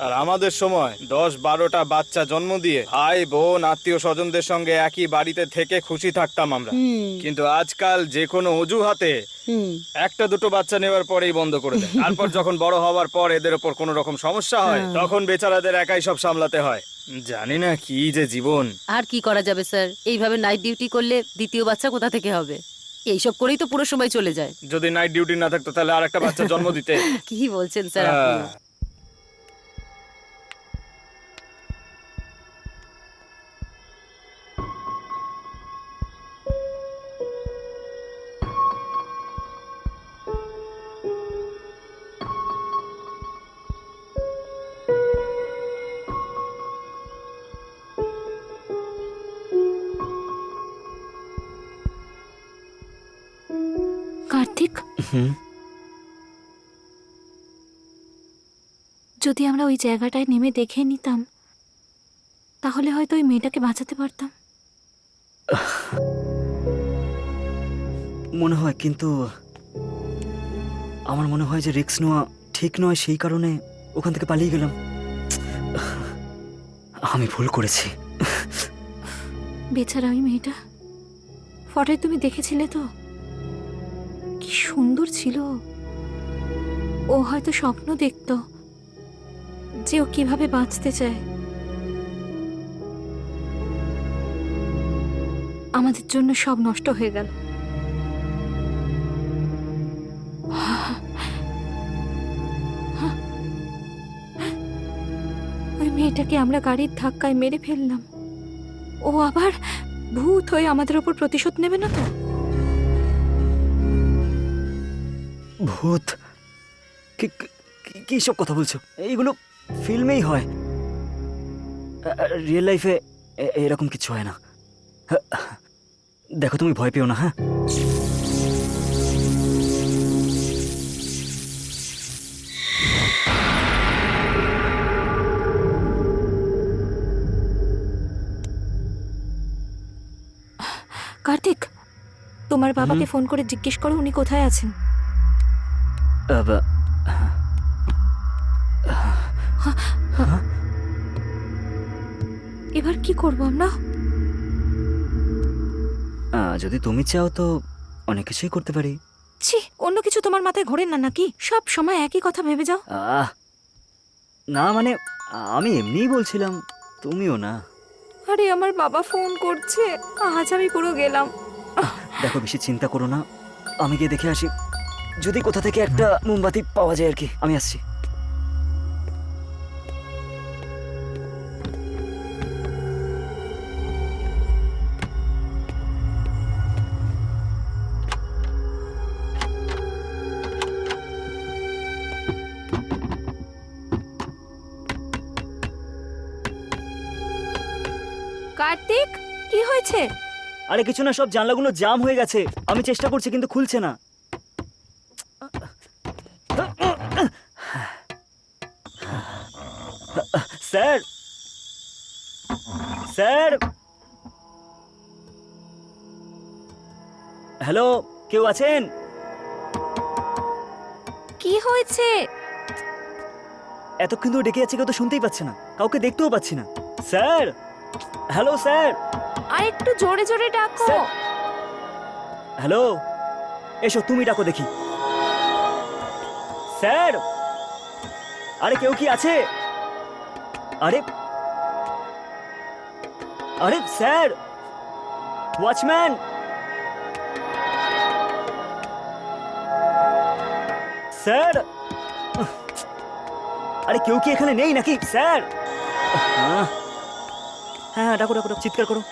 আর আমাদের সময় 10-12টা বাচ্চা জন্ম দিয়ে ভাই বোন আত্মীয় স্বজনদের সঙ্গে একই বাড়িতে থেকে খুশি থাকতাম আমরা। হুম কিন্তু আজকাল যে কোনো অজুহাতে হুম। একটা দুটো বাচ্চা নেওয়ার পরেই বন্ধ করে দেয়। তারপর যখন বড় হওয়ার পর এদের ওপর কোনো রকম সমস্যা হয়, হ্যাঁ। তখন বেচারাদের একাই সব সামলাতে হয়। জানি না কি যে জীবন। আর কি করা যাবে স্যার, এইভাবে নাইট ডিউটি করলে দ্বিতীয় বাচ্চা কোথা থেকে হবে? এইসব করেই তো পুরো সময় চলে যায়। যদি নাইট ডিউটি না থাকতো তাহলে আর একটা বাচ্চা জন্ম দিতে। কি বলছেন স্যার আপনি? হ্যাঁ। কার্তিক, হুম। যদি আমরা ওই জায়গাটায় নেমে দেখে নিতাম তাহলে হয়তো ওই মেয়েটাকে বাঁচাতে পারতাম। মনে হয়, কিন্তু আমার মনে হয় যে রিস্ক নেওয়া ঠিক নয়, সেই কারণে ওখান থেকে পালিয়ে গেলাম। আমি ভুল করেছি। বেচারা ওই মেয়েটা, ফটোয় তুমি দেখেছিলে তো কি সুন্দর ছিল। ও হয়তো স্বপ্ন দেখতো যে ও কিভাবে বাঁচতে চায়। আমাদের জন্য সব নষ্ট হয়ে গেল। ওই মেয়েটাকে আমরা গাড়ির ধাক্কায় মেরে ফেললাম। ও আবার ভূত হয়ে আমাদের ওপর প্রতিশোধ নেবে না তো? ভূত? কি সব কথা বলছো? এইগুলো ফিল্মেই হয়, রিয়েল লাইফে এরকম কিছু হয় না। দেখো, তুমি ভয় পেও না, হ্যাঁ? কার্তিক, তোমার বাবাকে ফোন করে জিজ্ঞেস করো উনি কোথায় আছেন। এবার কি করবো আমরা? যদি তুমি চাও তো অনেক কিছুই করতে পারি। ছি, অন্য কিছু তোমার মাথায় ঘোরে না নাকি? সব সময় একই কথা ভেবে যাও। না মানে, আমি এমনিই বলছিলাম, তুমিও না। আরে আমার বাবা ফোন করছে, আজ আমি পুরো গেলাম। দেখো, বেশি চিন্তা করো না, আমি গিয়ে দেখে আসি যদি কোথা থেকে একটা মোমবাতি পাওয়া যায় আর কি। আমি আসছি। কার্তিক, কি হয়েছে? আরে কিছু না, সব জানলাগুলো জাম হয়ে গেছে। আমি চেষ্টা করছি কিন্তু খুলছে না। স্যার, স্যার, হ্যালো, কেউ আছেন? কি হয়েছে? এতক্ষণ ধরে ডেকে যাচ্ছে, কেউ তো শুনতেই পাচ্ছে না, কাউকে দেখতেও পাচ্ছি না। Sir, hello sir. আর একটু জোরে জোরে ডাকো। স্যার, হ্যালো, এসো, তুমি ডাকো দেখি। স্যার, আরে কেউ কি আছে? আরে আরে স্যার, ওয়াচম্যান, স্যার, আরে কেউ কি এখানে নেই নাকি স্যার? হ্যাঁ হ্যাঁ, ডাকো ডাকো, চিৎকার করো।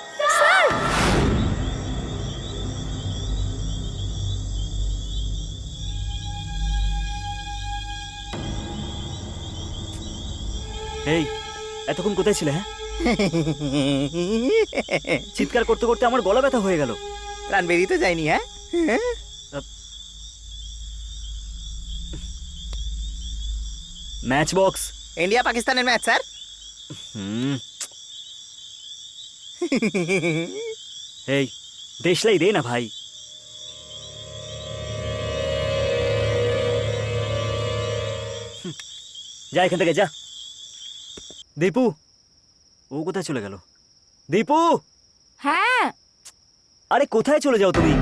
এই এতক্ষণ কোথায় ছিলে হ্যাঁ? চিৎকার করতে করতে আমার গলা ব্যথা হয়ে গেল। প্রাণ বেরিয়ে যায়নি, হ্যাঁ? Match box. ইন্ডিয়া পাকিস্তানের ম্যাচ স্যার। এই দেশলাই দে না ভাই। যা এখান থেকে যা। দীপু, ও কোথায় চলে গেল? দীপু, হ্যাঁ আরে কোথায় চলে যাও তুমি?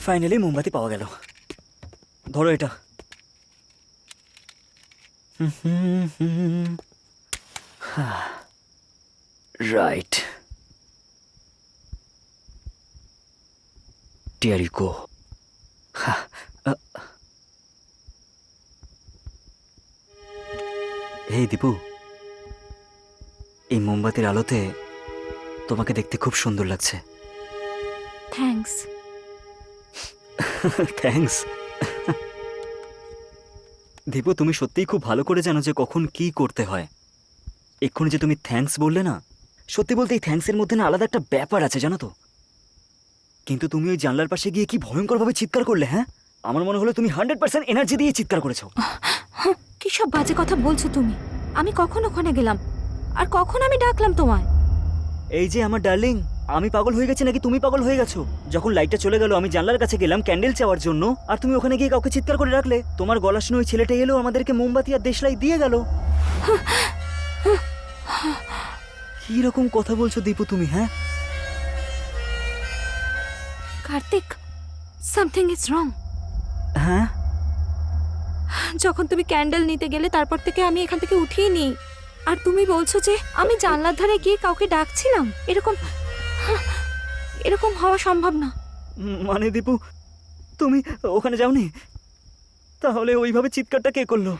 ফাইনালি মোমবাতি পাওয়া গেল। ধরো এটা। Right, There you go. এই দীপু, এই মোমবাতির আলোতে তোমাকে দেখতে খুব সুন্দর লাগছে। থ্যাঙ্কস। থ্যাঙ্কস। দীপু, তুমি সত্যিই খুব ভালো করে জানো যে কখন কি করতে হয়। এক্ষুনি যে তুমি থ্যাঙ্কস বললে না, সত্যি বলতে এই থ্যাঙ্কসের মধ্যে না আলাদা একটা ব্যাপার আছে জানো তো। কিন্তু তুমি ওই জানলার পাশে গিয়ে কি ভয়ঙ্করভাবে চিৎকার করলে। হ্যাঁ, আমার মনে হলো তুমি 100% এনার্জি দিয়ে চিৎকার করেছো। কি সব বাজে কথা বলছো তুমি? আমি কখন ওখানে গেলাম আর কখন আমি ডাকলাম তোমায়? এই যে আমার ডার্লিং, আমি পাগল হয়ে গেছি নাকি তুমি পাগল হয়ে গেছো? যখন লাইটটা চলে গেল আমি জানলার কাছে গেলাম ক্যান্ডেল চাওয়ার জন্য, আর তুমি ওখানে গিয়ে কাউকে চিৎকার করে রাখলে। তোমার গলা শুনে ওই ছেলেটা এলো, আমাদেরকে মোমবাতি আর দেশলাই দিয়ে গেল। কি রকম কথা বলছো দীপু তুমি? হ্যাঁ কার্তিক, সামথিং ইজ রং। হ্যাঁ, যখন তুমি ক্যান্ডেল নিতে গেলে তারপর থেকে আমি এখান থেকে উঠিয়ে নিই, আর তুমি বলছো যে আমি জানলার ধারে গিয়ে কাউকে ডাকছিলাম। এরকম হওয়া সম্ভব না। মানে দীপু, তুমি ওখানে যাওনি? তাহলে ওইভাবে চিৎকারটা কে করলো?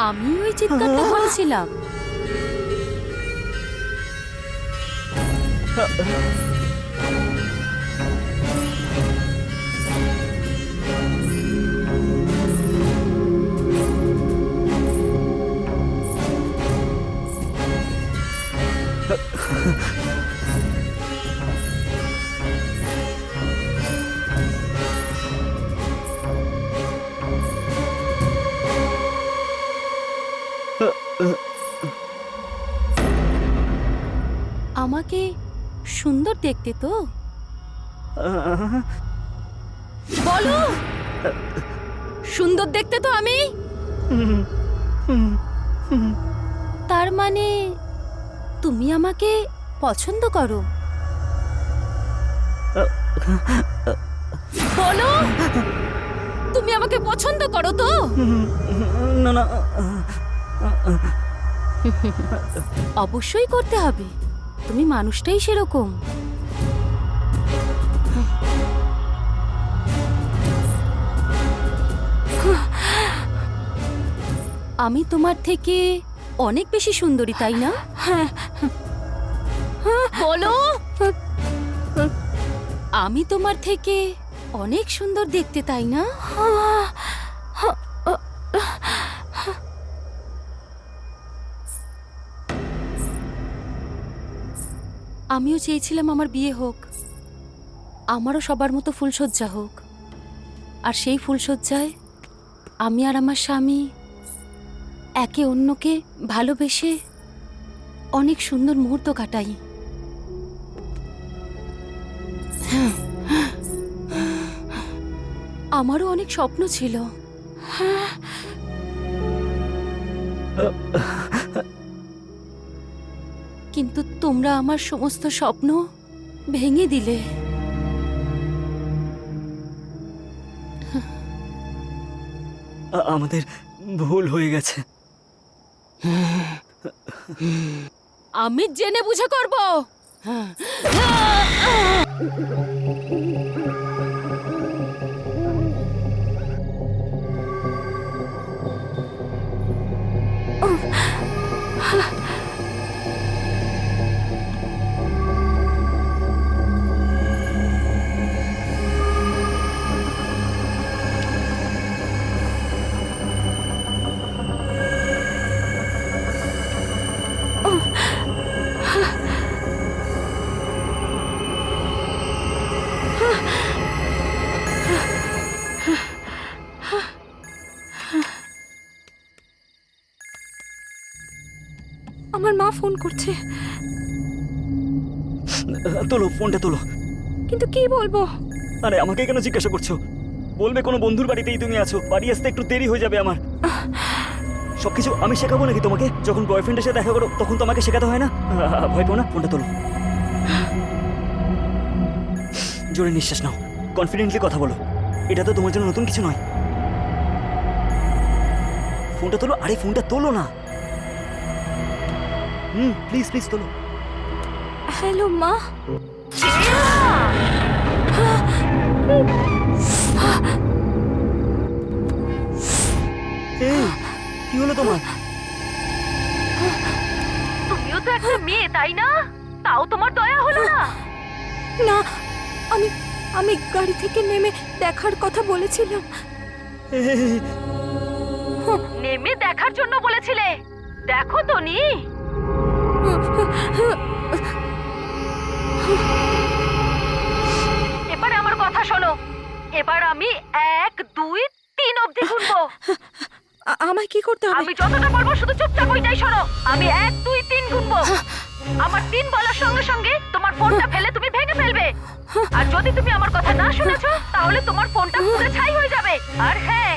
আমি ওই চিৎকারটা করেছিলাম। আমাকে সুন্দর দেখতে তো? বলো, সুন্দর দেখতে তো আমি? তার মানে তুমি আমাকে পছন্দ করো? বলো, তুমি আমাকে পছন্দ করো তো? না না, অবশ্যই করতে হবে, তুমি মানুষটাই সেরকম। আমি তোমার থেকে অনেক বেশি সুন্দরী, তাই না? বলো, আমি তোমার থেকে অনেক সুন্দর দেখতে, তাই না? আমিও চেয়েছিলাম আমার বিয়ে হোক, আমারও সবার মতো ফুলশয্যা হোক, আর সেই ফুলশয্যায় আমি আর আমার স্বামী একে অন্যকে ভালোবেসে অনেক সুন্দর মুহূর্ত কাটাই। আমারও অনেক স্বপ্ন ছিল, কিন্তু তোমরা আমার সমস্ত স্বপ্ন ভেঙে দিলে। আমাদের ভুল হয়ে গেছে। আমি জেনে বুঝে করব। ফোন করছে। তোলো ফোনটা তোলো। কিন্তু কি বলবো? আরে আমাকে কেন জিজ্ঞাসা করছো? বলবে কোনো বন্ধুর বাড়িতেই তুমি আছো, বাড়ি আসতে একটু দেরি হয়ে যাবে আমার। সবকিছু আমি শেখাবো নাকি তোমাকে? যখন বয়ফ্রেন্ডের সাথে দেখা করো তখন তো আমাকে শেখাতে হয় না? ভয় পাও না? ফোনটা তোলো। জোরে নিঃশ্বাস নাও, কনফিডেন্টলি কথা বলো। এটা তো তোমার জন্য নতুন কিছু নয়। ফোনটা তোলো। আরে ফোনটা তোলো না। প্লিজ প্লিজ তোলো। হ্যালো মা। এই কি হলো তোমার? তুমিও তো একটা মেয়ে, তাই না? তাও তোমার দয়া হলো না? না, আমি গাড়ি থেকে নেমে দেখার কথা বলেছিলাম। এই, নেমে দেখার জন্য বলেছিলে। দেখো তো নি। এবারে আমার কথা শোনো। এবার আমি 1 2 3 অবধি গুনবো। আমায় কি করতে হবে? আমি যতটা পারবো শুধু চুপচাপ ওইটাই শোনো। আমি 1 2 3 গুনবো। আমার 3 বলার সঙ্গে সঙ্গে তোমার ফোনটা ফেলে তুমি ভেঙে ফেলবে। আর যদি তুমি আমার কথা না শুনেছো তাহলে তোমার ফোনটা পুরো ছাই হয়ে যাবে। আর হ্যাঁ,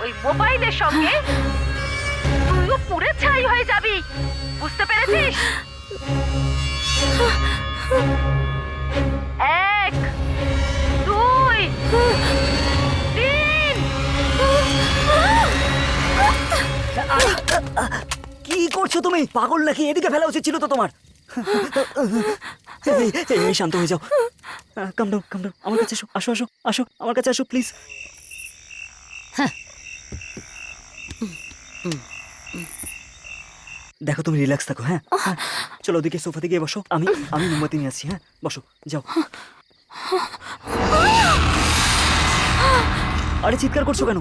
ওই মোবাইলের সঙ্গে তুইও পুরো ছাই হয়ে যাবি। বুঝতে পেরেছিস? 1 2 3। কি করছো তুমি? পাগল নাকি? এদিকে ফেলা উচিত ছিল তো তোমার। এই শান্ত হয়ে যাও। কাম ডাউন কাম ডাউন। আমার কাছে আসো আসো আসো আসো আমার কাছে আসো প্লিজ। দেখো তুমি রিল্যাক্স থাকো। হ্যাঁ হ্যাঁ। চলো ওদিকে সোফাতে গিয়ে বসো। আমি মোমবাতি নিয়ে আসছি। হ্যাঁ বসো যাও। আরে চিৎকার করছো কেন?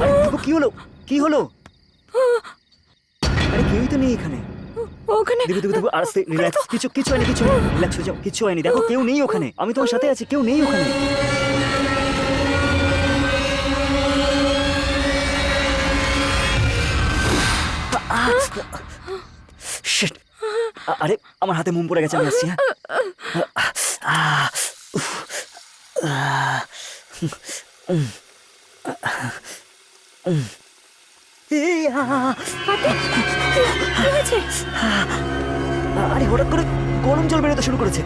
আরে দেখো কি হলো? কি হলো? আরে কেউই তো নেই এখানে। ওখানে দেখো দেখো দেখো আস্তে রিল্যাক্স। কিছু হয়নি কিছু হয়নি। রিল্যাক্স হয়ে যাও। কিছু হয়নি। দেখো কেউ নেই ওখানে। আমি তোমার সাথে আছি। কেউ নেই ওখানে। Shit! আরে আমার হাতে মোম পড়ে গেছে। আমি আসছি। হ্যাঁ আরে হঠাৎ করে গরম জল বেরোতে শুরু করেছে।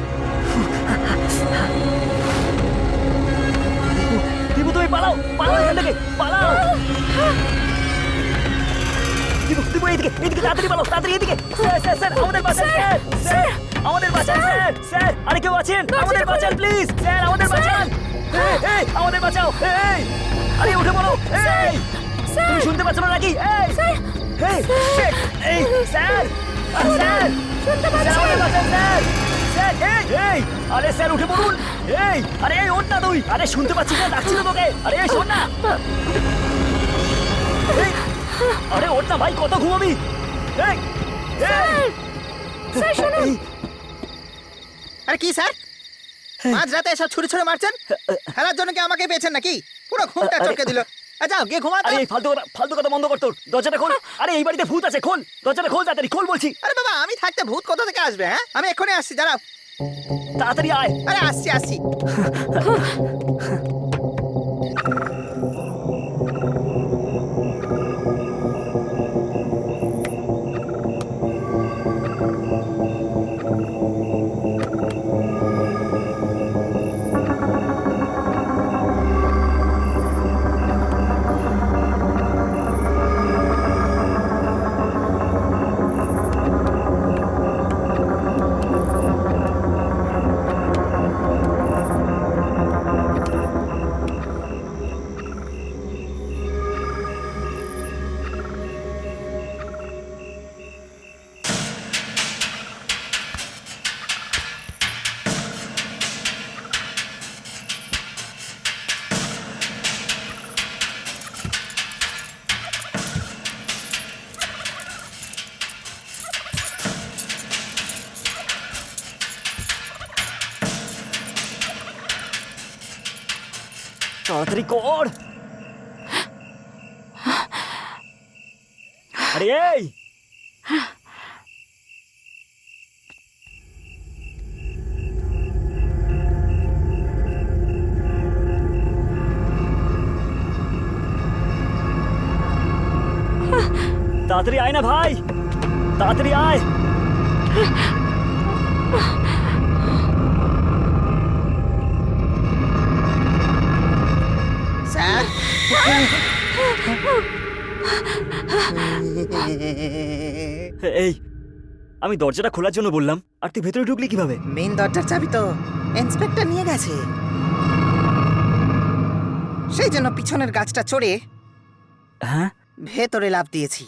দিবু তুমি পালাও পালাও এখান থেকে পালাও। দিবু দিবু এইদিকে এইদিকে তাড়াতাড়ি পালাও তাড়াতাড়ি এদিকে। স্যার স্যার স্যার আমাদের বাঁচান স্যার স্যার আমাদের বাঁচান স্যার স্যার। আরে কেউ আছেন? আমাদের বাঁচান প্লিজ স্যার আমাদের বাঁচান। এই আমাদের বাঁচাও। এই আরে উঠে বলো। এই তুমি শুনতে পাচ্ছ না নাকি? এই এই এই স্যার স্যার শুনতে পাচ্ছি। আমাদের বাঁচান স্যার স্যার। এই আরে স্যার উঠে পড়ুন। এই আরে এই ওঠ না তুই। আরে শুনতে পাচ্ছিস না? ডাকছিল তোকে। আরে এই শোন না। এই আরে ওঠ না ভাই, কত ঘুমাবি? এই স্যার শুনুন। আরে কি স্যার, মাঝ রাতে এসব ছুরি ছুরি মারছেন? খেলার জন্য কি আমাকে পেয়েছেন নাকি? পুরো ঘুমটা চটকে দিল। যাও গিয়ে ঘুমাতে। আরে এই ফালতু কথা বন্ধ কর তোর। দরজাটা খোল। আরে এই বাড়িতে ভূত আছে। খোল দরজাটা, খোল তাড়াতাড়ি খোল বলছি। আরে বাবা, আমি থাকতে ভূত কোথা থেকে আসবে? হ্যাঁ, আমি এক্ষুনি আসছি, দাঁড়াও। তাড়াতাড়ি আয়। আরে আসছি আসছি। তাড়াতাড়ি কর। আরে এই তাড়াতাড়ি আয় না ভাই, তাড়াতাড়ি আয়। স্যার এই, আমি দরজাটা খোলার জন্য বললাম, আর তুই ভেতরে ঢুকলি কিভাবে? মেইন দরজার চাবি তো ইন্সপেক্টর নিয়ে গেছে, সেই জন্য পিছনের গাছটা চড়ে হ্যাঁ, ভেতরে লাফ দিয়েছি।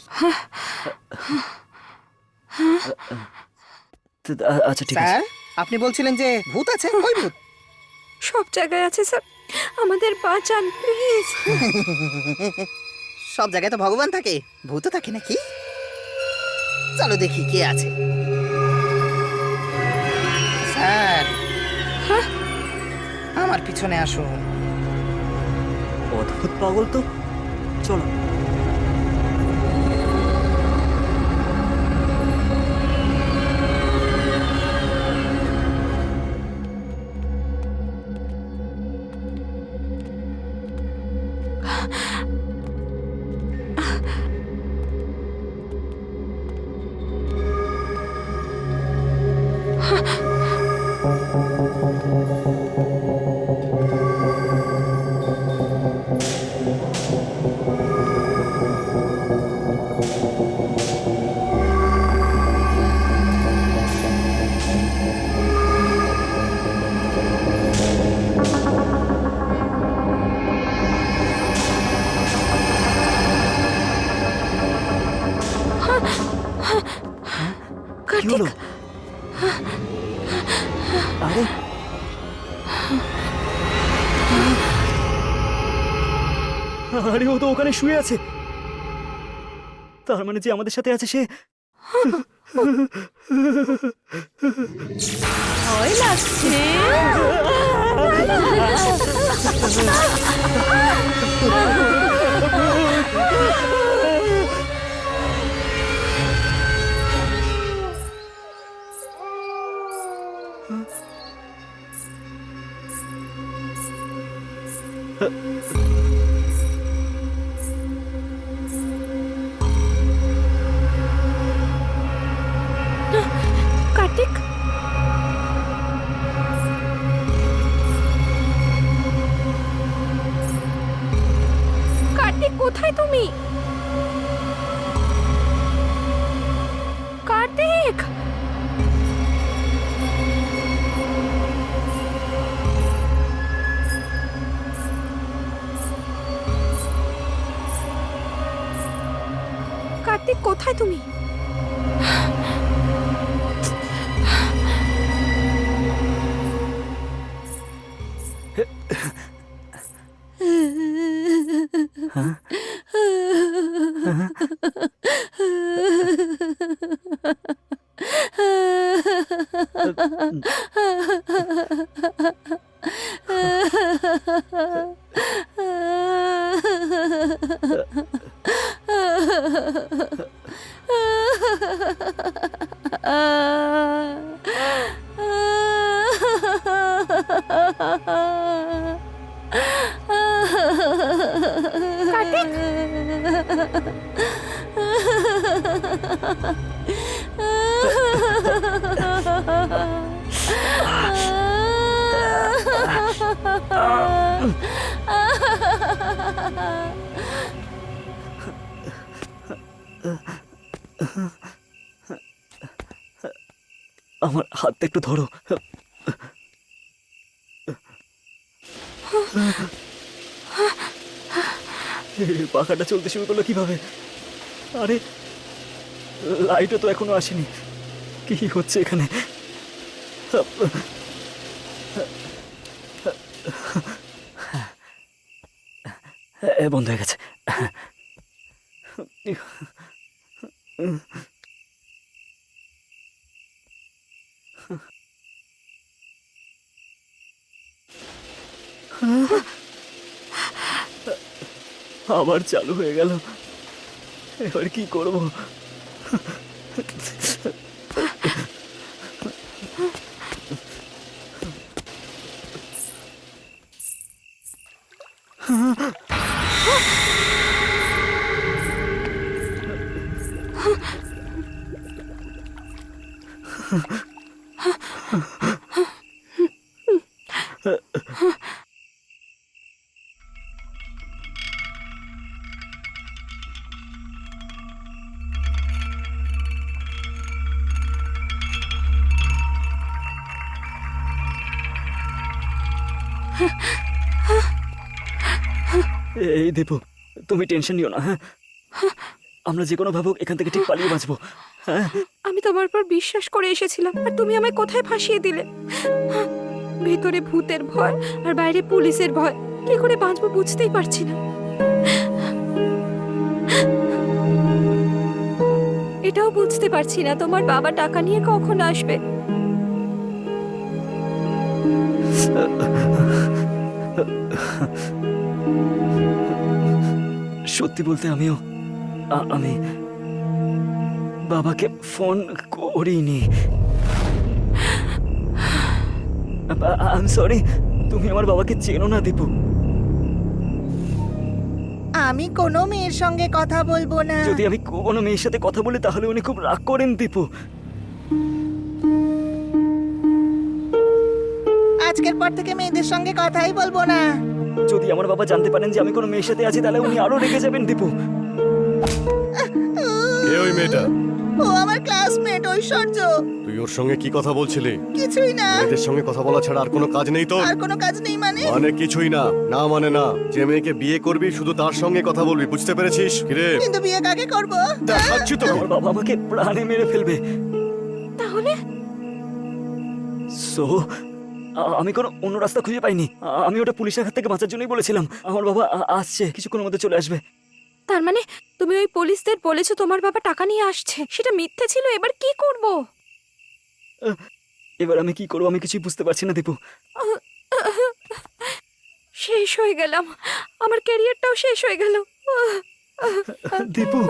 আচ্ছা ঠিক আছে। স্যার আপনি বলছিলেন যে ভূত আছে, ওই ভূত। সব জায়গায় আছে স্যার, আমাদের বাঁচান প্লিজ। সব জায়গায় তো ভগবান থাকে, ভূতও থাকে নাকি? চলো দেখি কে আছে। স্যার আমার পিছনে আসুন। অদ্ভুত পাগল তো, চলো। কি হলো? আরে আরে, ও তো ওখানে শুয়ে আছে। তার মানে যে আমাদের সাথে আছে সে। ভয় লাগছে। কার্তিক, কার্তিক কোথায় তুমি? কার্তিক, কার্তিক কোথায় তুমি? আমার হাতটা একটু ধরো। পাখাটা চলতে শুরু করলো কিভাবে? আরে লাইটও তো এখনো আসেনি। কি হচ্ছে এখানে? বন্ধ হয়ে গেছে। আবার চালু হয়ে গেল। এবার কি করব? এই দীপু, তুমি টেনশন নিও না, হ্যাঁ? আমরা যে কোনো ভাবে এখান থেকে ঠিক পালিয়ে বাঁচবো, হ্যাঁ? আমি তোমার উপর বিশ্বাস করে এসেছিলাম আর তুমি আমায় কোথায় ফাঁসিয়ে দিলে। ভেতরে ভূতের ভয় আর বাইরে পুলিশের ভয়, কি করে বাঁচবো বুঝতেই পারছি না। এটাও বুঝতে পারছি না তোমার বাবা টাকা নিয়ে কখন আসবে। সত্যি বলতে আমি বাবাকে ফোন করিনি। আই এম সরি, তুমি আমার বাবাকে চেনো না দীপু। আমি কোনো মেয়ের সঙ্গে কথা বলবো না। যদি আমি কোনো মেয়ের সাথে কথা বলি তাহলে উনি খুব রাগ করেন দীপু। আজকের পর থেকে মেয়েদের সঙ্গে কথাই বলবো না। যদি আমার বাবা জানতে পারেন যে আমি কোনো মেয়ের সাথে আছি তাহলে উনি আরো রেগে যাবেন দীপু। কে ওই মেয়েটা? ও আমার ক্লাসমেট ঐশ্বর্য। তুই ওর সঙ্গে কি কথা বলছিলি? কিছুই না। মেয়েদের সঙ্গে কথা বলা ছাড়া আর কোনো কাজ নেই তোর? আর কোনো কাজ নেই মানে? মানে কিছুই না, না মানে না। যে মেয়েকে বিয়ে করবি শুধু তার সঙ্গে কথা বলবি, বুঝতে পেরেছিস? কিরে কিন্তু বিয়ে কাকে করবো? দেখাচ্ছি তো। আমার বাবা আমাকে প্রাণে মেরে ফেলবে। তাহলে সো আমি কোনো অন্য রাস্তা খুঁজে পাইনি। আমি ওটা পুলিশের হাত থেকে বাঁচার জন্যই বলেছিলাম। আমার বাবা আসছে, কিছুক্ষণের মধ্যে চলে আসবে। তার মানে তুমি ওই পুলিশদের বলেছো তোমার বাবা টাকা নিয়ে আসছে, সেটা মিথ্যে ছিল। এবার কি করব? এবার আমি কি করবো আমি কিছুই বুঝতে পারছি না দীপু। শেষ হয়ে গেলাম, আমার ক্যারিয়ারটাও শেষ হয়ে গেল। দীপু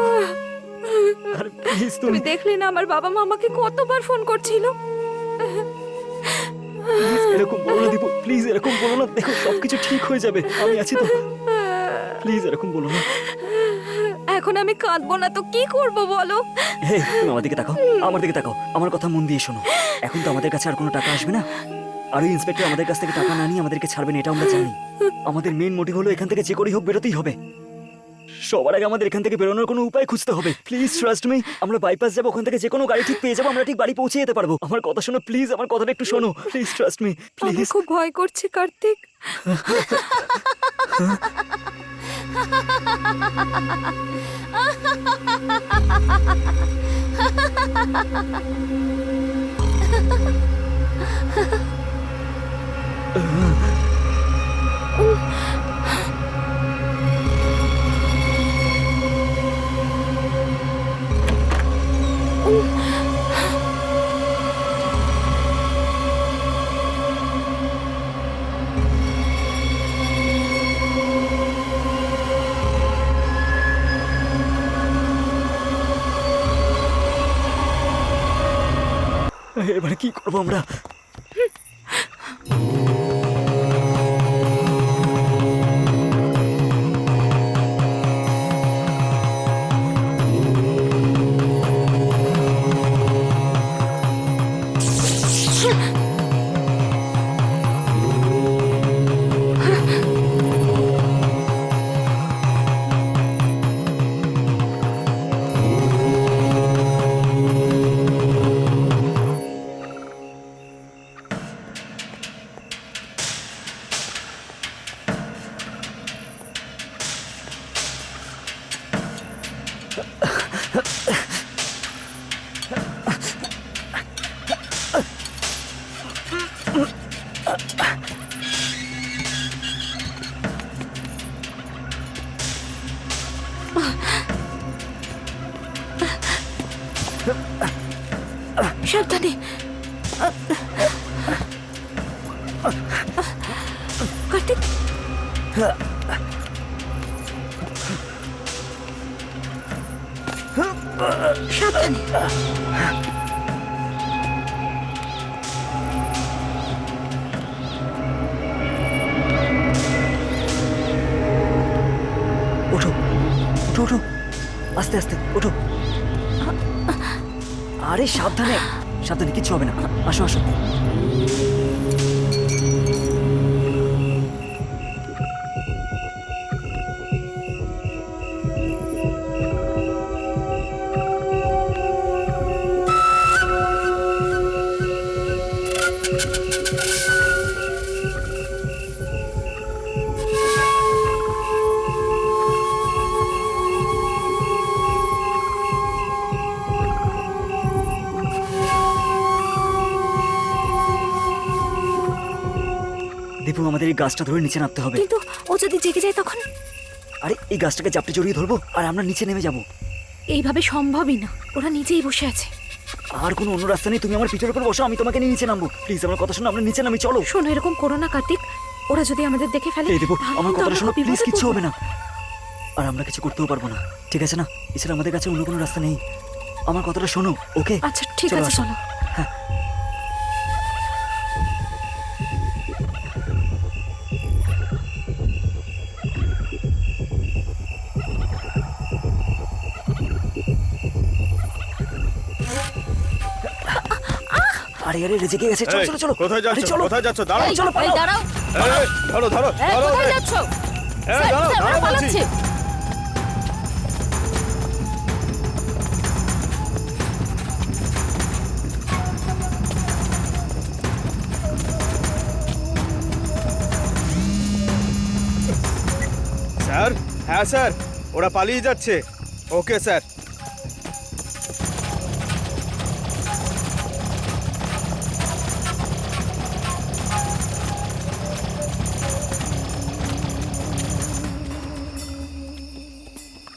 আরে প্লিজ তুমি দেখলে না আমার বাবা মা আমাকে কতবার ফোন করছিল। প্লিজ এরকম বলো না দীপু, প্লিজ এরকম বলো না। দেখো সবকিছু ঠিক হয়ে যাবে, আমি আছি তো। প্লিজ এরকম বলো না। এখন আমি কাঁদবো না তো কি করব বলো? হে, তুমি আমার দিকে তাকাও, আমার দিকে তাকাও, আমার কথা মন দিয়ে শোনো। এখন তো আমাদের কাছে আর কোনো টাকা আসবে না, আর ওই ইন্সপেক্টর আমাদের কাছ থেকে টাকা না নিয়ে আমাদেরকে ছাড়বেন এটা আমরা জানি। আমাদের মেইন মোটিভ হলো এখান থেকে যে করেই হোক বেরোতেই হবে। সবার আগে আমাদের এখান থেকে বেরোনোর কোনো উপায় খুঁজতে হবে। প্লিজ ট্রাস্ট মি, আমরা বাইপাস যাবো, ওখান থেকে যে কোনো গাড়ি ঠিক পেয়ে যাবো, আমরা ঠিক বাড়ি পৌঁছে যেতে পারবো। আমার কথা শোনো প্লিজ, আমার কথাটা একটু শোনো প্লিজ, ট্রাস্ট মি আমার প্লিজ। খুব ভয় করছে কার্তিক। এবারে কি করবো আমরা? সাবধানে। কার্তিক, সাবধানে। ওঠো ওঠো ওঠো, আস্তে আস্তে ওঠো। আরে সাবধানে সাবধানে, কিচ্ছু হবে না। আসো আসো। আমাদের এই গাছটা ধরে নিচে নামতে হবে। কিন্তু ও যদি জেগে যায় তখন? আরে এই গাছটাকে চাপটে জড়িয়ে ধরবো আর আমরা নিচে নেমে যাব। এইভাবে সম্ভবই না, ওরা নিজেই বসে আছে। আর কোনো অন্য রাস্তা নেই, তুমি আমার পিঠের উপর বসো, আমি তোমাকে নিয়ে নিচে নামবো। প্লিজ আমার কথা শোনো, আমরা নিচে নামি, চলো। শোনো, এরকম করো না কার্তিক, ওরা যদি আমাদের দেখে ফেলে এই দেবো, তাহলে আমার কিন্তু কথাটা আমরা শোনো খুব প্লিজ, বিপদে কিচ্ছু পড়বো। হবে না। আর আমরা কিছু করতেও পারবো না, ঠিক আছে না? এছাড়া আমাদের কাছে অন্য কোনো রাস্তা নেই। আমার কথাটা শোনো, ওকে? আচ্ছা ঠিক চলো, আছে, আসো। চলো। আরে আরে রেজে গেছে, চলো এই, চলো চলো। কোথায় আরে যাচ্ছ? চলো। কোথায় যাচ্ছ? দাঁড়াও। আরে চলো, এই পালাও। দাঁড়াও, এই, ধরো ধরো এই ধরো কোথায় ওকে। যাচ্ছ? এই, স্যার, দাঁড়াও, স্যার, ওরা দাঁড়াও বলছি। পালাচ্ছে। স্যার, হ্যাঁ স্যার, ওরা পালিয়ে যাচ্ছে। Okay sir.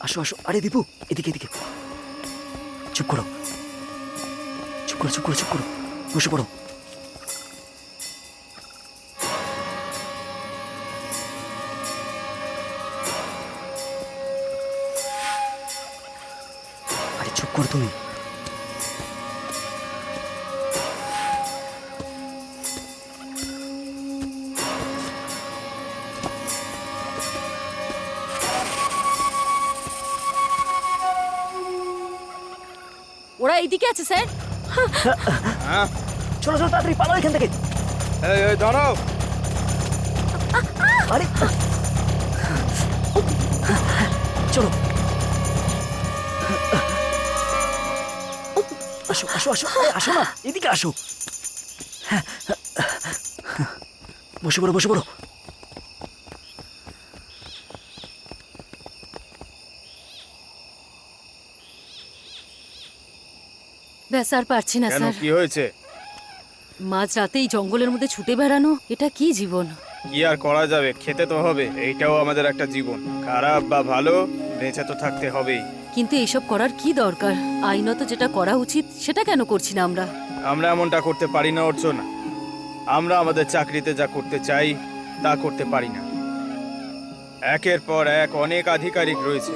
আসো আসো। আরে দীপু, এদিকে এদিকে। চুপ করো, চুপ করো, চুপ করো, চুপ করো, বসে পড়ো। আরে চুপ করো তুমি। ওরা এইদিকে আছে স্যার। হ্যাঁ, চলো চলো, তাড়াতাড়ি পালাও এখান থেকে। এই এই দাঁড়াও। আরে চলো, আসো আসো আসো। আরে আসো না, এদিকে আসো। বসে পড়ো, বসে পড়ো। ব্যাস আর পারছি না কেন, স্যার। কি হয়েছে? মাঝ রাতেই জঙ্গলের মধ্যে ছুটে বেড়ানো, এটা কি জীবন? কি আর করা যাবে, খেতে তো হবে, এইটাও আমাদের একটা জীবন। খারাপ বা ভালো, বেঁচে তো থাকতে হবেই। কিন্তু এইসব করার কি দরকার? আইনত যেটা করা উচিত সেটা কেন করছি না আমরা? আমরা এমনটা করতে পারি না অর্চনা। আমরা আমাদের চাকরিতে যা করতে চাই তা করতে পারি না। একের পর এক অনেক আধিকারিক রয়েছে,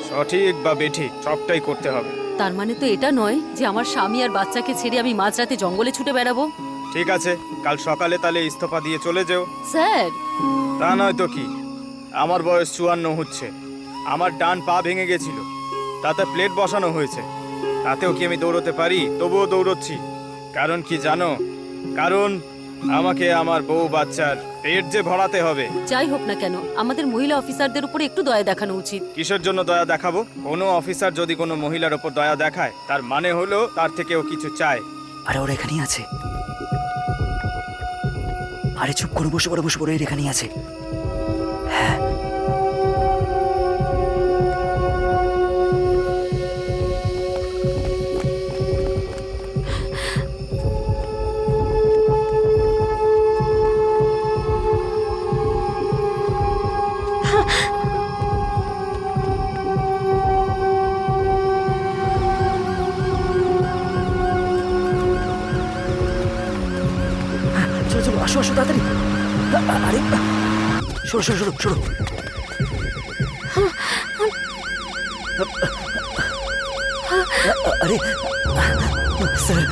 সঠিক বা বেঠিক সবটাই করতে হবে। তার মানে তো এটা নয় যে আমার স্বামী আর বাচ্চাকে ছেড়ে আমি মাঝরাতে জঙ্গলে ছুটে বেড়াবো। ঠিক আছে, কাল সকালে তাহলে ইস্তফা দিয়ে চলে যেও। স্যার, তা নয় তো কি, আমার বয়স 54 হচ্ছে, আমার ডান পা ভেঙে গেছিল, তাতে প্লেট বসানো হয়েছে, তাতেও কি আমি দৌড়তে পারি? তবুও দৌড়চ্ছি। কারণ কি জানো? কারণ আমাকে আমার বউ বাচ্চার পেট যে ভরাতে হবে। যাই হোক না কেন, আমাদের মহিলা অফিসারদের উপরে একটু দয়া দেখানো উচিত। কিসের জন্য দয়া দেখাবো? কোনো অফিসার যদি কোনো মহিলার ওপর দয়া দেখায়, তার মানে হলো তার থেকেও কিছু চায়। আরে ওরা এখানেই আছে। আরে চুপ করো, বসে পড়ো, বসে পড়ো, এর এখানেই আছে। হ্যাঁ, চলো চলো, আসো আসো তাড়াতাড়ি। আরে সরো সরো সরো সরো। আরে স্যার,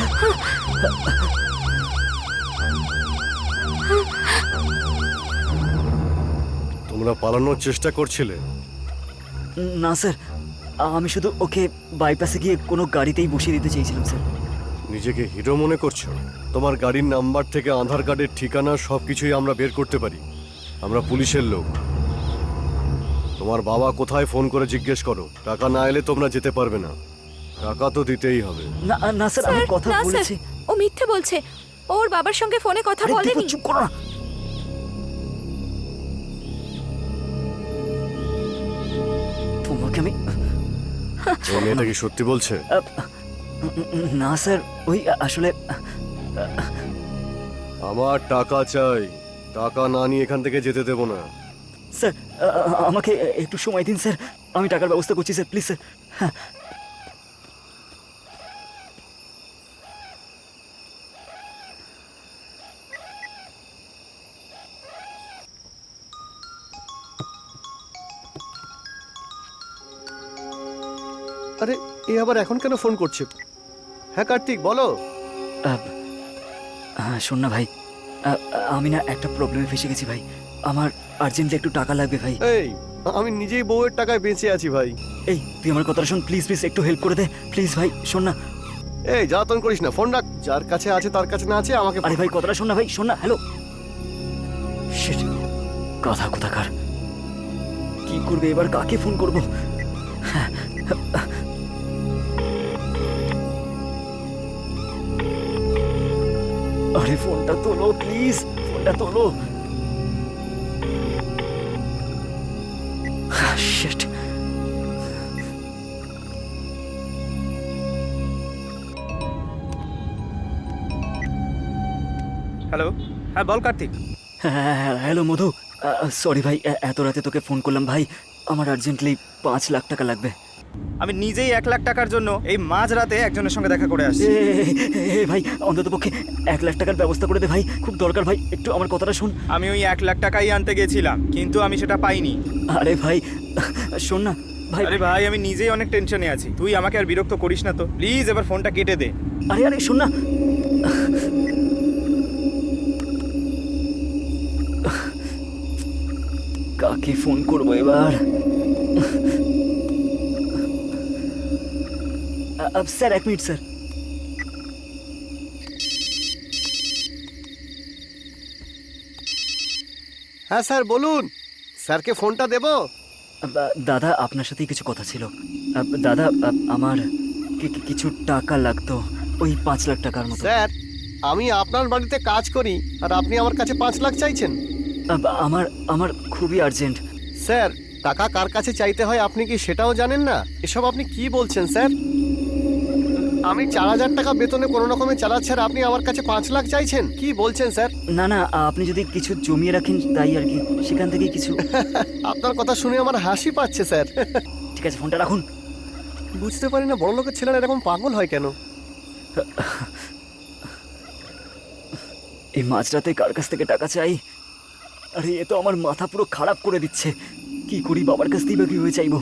তোমরা পালানোর চেষ্টা করছিলে? না স্যার, আমি শুধু ওকে বাইপাসে গিয়ে কোনো গাড়িতেই বসিয়ে দিতে চেয়েছিলাম স্যার। নিজেকে হিরো মনে করছো? তোমার গাড়ির নাম্বার থেকে আধার কার্ডের ঠিকানা সবকিছুই আমরা বের করতে পারি। আমরা পুলিশের লোক। তোমার বাবা কোথায় ফোন করে জিজ্ঞেস করো। টাকা না এলে তোমরা যেতে পারবে না। টাকা তো দিতেই হবে। না না স্যার, আমি কথা না, স্যার, বলেছি। ও মিথ্যে বলছে, ওর বাবার সঙ্গে ফোনে কথা আরে দীপু, বলেনি। চুপ করো না। তোমাকে আমি এই মেয়েটা কি সত্যি বলছে? না স্যার, ওই আসলে আমার টাকা চাই। টাকা না নিয়ে এখান থেকে যেতে দেবো না। স্যার আমাকে একটু সময় দিন স্যার, আমি টাকার ব্যবস্থা করছি স্যার, প্লিজ স্যার। হ্যাঁ। আরে এ আবার এখন কেন ফোন করছে? হ্যাঁ কার্তিক বলো। হ্যাঁ শোন না ভাই, আমি না একটা প্রবলেমে ফেসে গেছি ভাই, আমার আর্জেন্টলি একটু টাকা লাগবে ভাই। এই আমি নিজেই বউয়ের টাকায় বেঁচে আছি ভাই। এই তুই আমার কথাটা শোন প্লিজ, প্লিজ একটু হেল্প করে দে প্লিজ ভাই, শোন না। এই জ্বালাতন করিস না, ফোন রাখ। যার কাছে আছে তার কাছে না আছে আমাকে আরে ভাই কথাটা শোন না ভাই, শোন না। হ্যালো শিট, কথা কোথাকার, কি করবে এবার, কাকে ফোন করবো? আরে ফোনটা তোলো প্লিজ, ফোনটা তোলো। শিট। হ্যালো, হ্যাঁ বল কার্তিক। হ্যালো মধু, সরি ভাই এত রাতে তোকে ফোন করলাম ভাই, আমার আর্জেন্টলি 5 লাখ টাকা লাগবে। আমি নিজেই 1 লাখ টাকার জন্য এই মাঝরাতে একজনের সঙ্গে দেখা করে আসছি। ভাই অন্তত পক্ষে 1 লাখ টাকার ব্যবস্থা করে দে ভাই, খুব দরকার ভাই, একটু আমার কথাটা শোন। আমি ওই 1 লাখ টাকাই আনতে গেছিলাম, কিন্তু আমি সেটা পাইনি। আরে ভাই শোন না ভাই। আরে ভাই আমি নিজেই অনেক টেনশনে আছি, তুই আমাকে আর বিরক্ত করিস না তো প্লিজ, এবার ফোনটা কেটে দে। আরে আরে শোন না, কাকে ফোন করবো এবার? Sir 1 minute sir. হ্যাঁ স্যার বলুন, স্যারকে ফোনটা দেবো? দাদা আপনার সাথেই কিছু কথা ছিল। দাদা আমার কিছু টাকা লাগতো, ওই 5 লাখ টাকার মতো। স্যার আমি আপনার বাড়িতে কাজ করি আর আপনি আমার কাছে 5 লাখ চাইছেন? আমার আমার খুবই আর্জেন্ট। স্যার টাকা কার কাছে চাইতে হয় আপনি কি সেটাও জানেন না? এসব আপনি কি বলছেন স্যার? আমি 4,000 টাকা বেতনে কোনো রকমে চালাচ্ছি আর আপনি আমার কাছে 5 লাখ চাইছেন? কি বলছেন স্যার? না না, আপনি যদি কিছু জমিয়ে রাখেন তাই আর কি, সেখান থেকে কিছু। আপনার কথা শুনে আমার হাসি পাচ্ছে স্যার। ঠিক আছে ফোনটা রাখুন। বুঝতে পারি না বড় লোকের ছেলেরা এরকম পাগল হয় কেন। এই মাঝরাতে কার কাছ থেকে টাকা চাই? আরে এ তো আমার মাথা পুরো খারাপ করে দিচ্ছে, কি করি, বাবার কাছ থেকে বা কিভাবে চাইবো?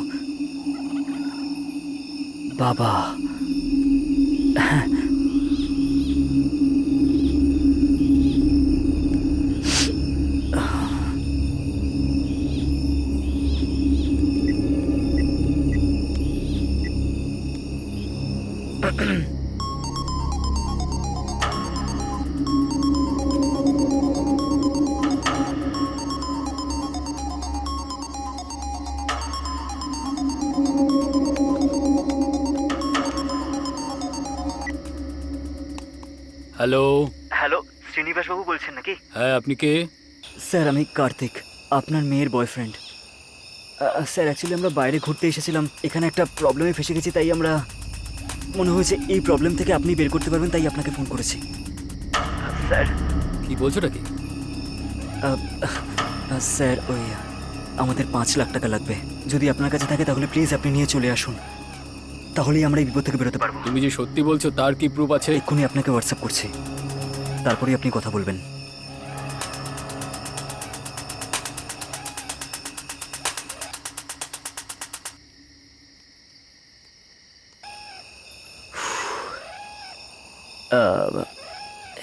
বাবা, হ্যালো। হ্যালো শ্রীনিবাস বাবু বলছেন নাকি? হ্যাঁ আপনি কে? স্যার আমি কার্তিক, আপনার মেয়ের বয়ফ্রেন্ড। স্যার অ্যাকচুয়ালি আমরা বাইরে ঘুরতে এসেছিলাম, এখানে একটা প্রবলেমে ফেসে গেছি, তাই আমরা মনে হয়েছে এই প্রবলেম থেকে আপনি বের করতে পারবেন, তাই আপনাকে ফোন করেছি। স্যার কি বলছোটা কি? স্যার ওই আমাদের 5 লাখ টাকা লাগবে, যদি আপনার কাছে থাকে তাহলে প্লিজ আপনি নিয়ে চলে আসুন, তাহলেই আমরা এই বিপদ থেকে বেরোতে পারবো। তুমি যে সত্যি বলছো তার কি প্রুফ আছে? এক্ষুনি আপনাকে হোয়াটসঅ্যাপ করছি, তারপরেই আপনি কথা বলবেন।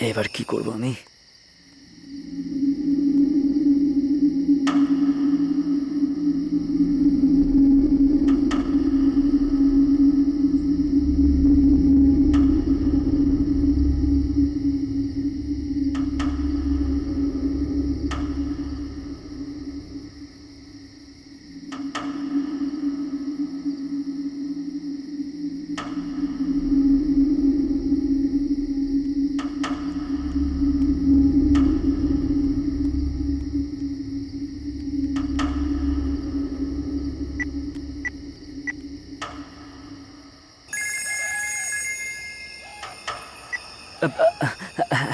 এবার কি করব আমি?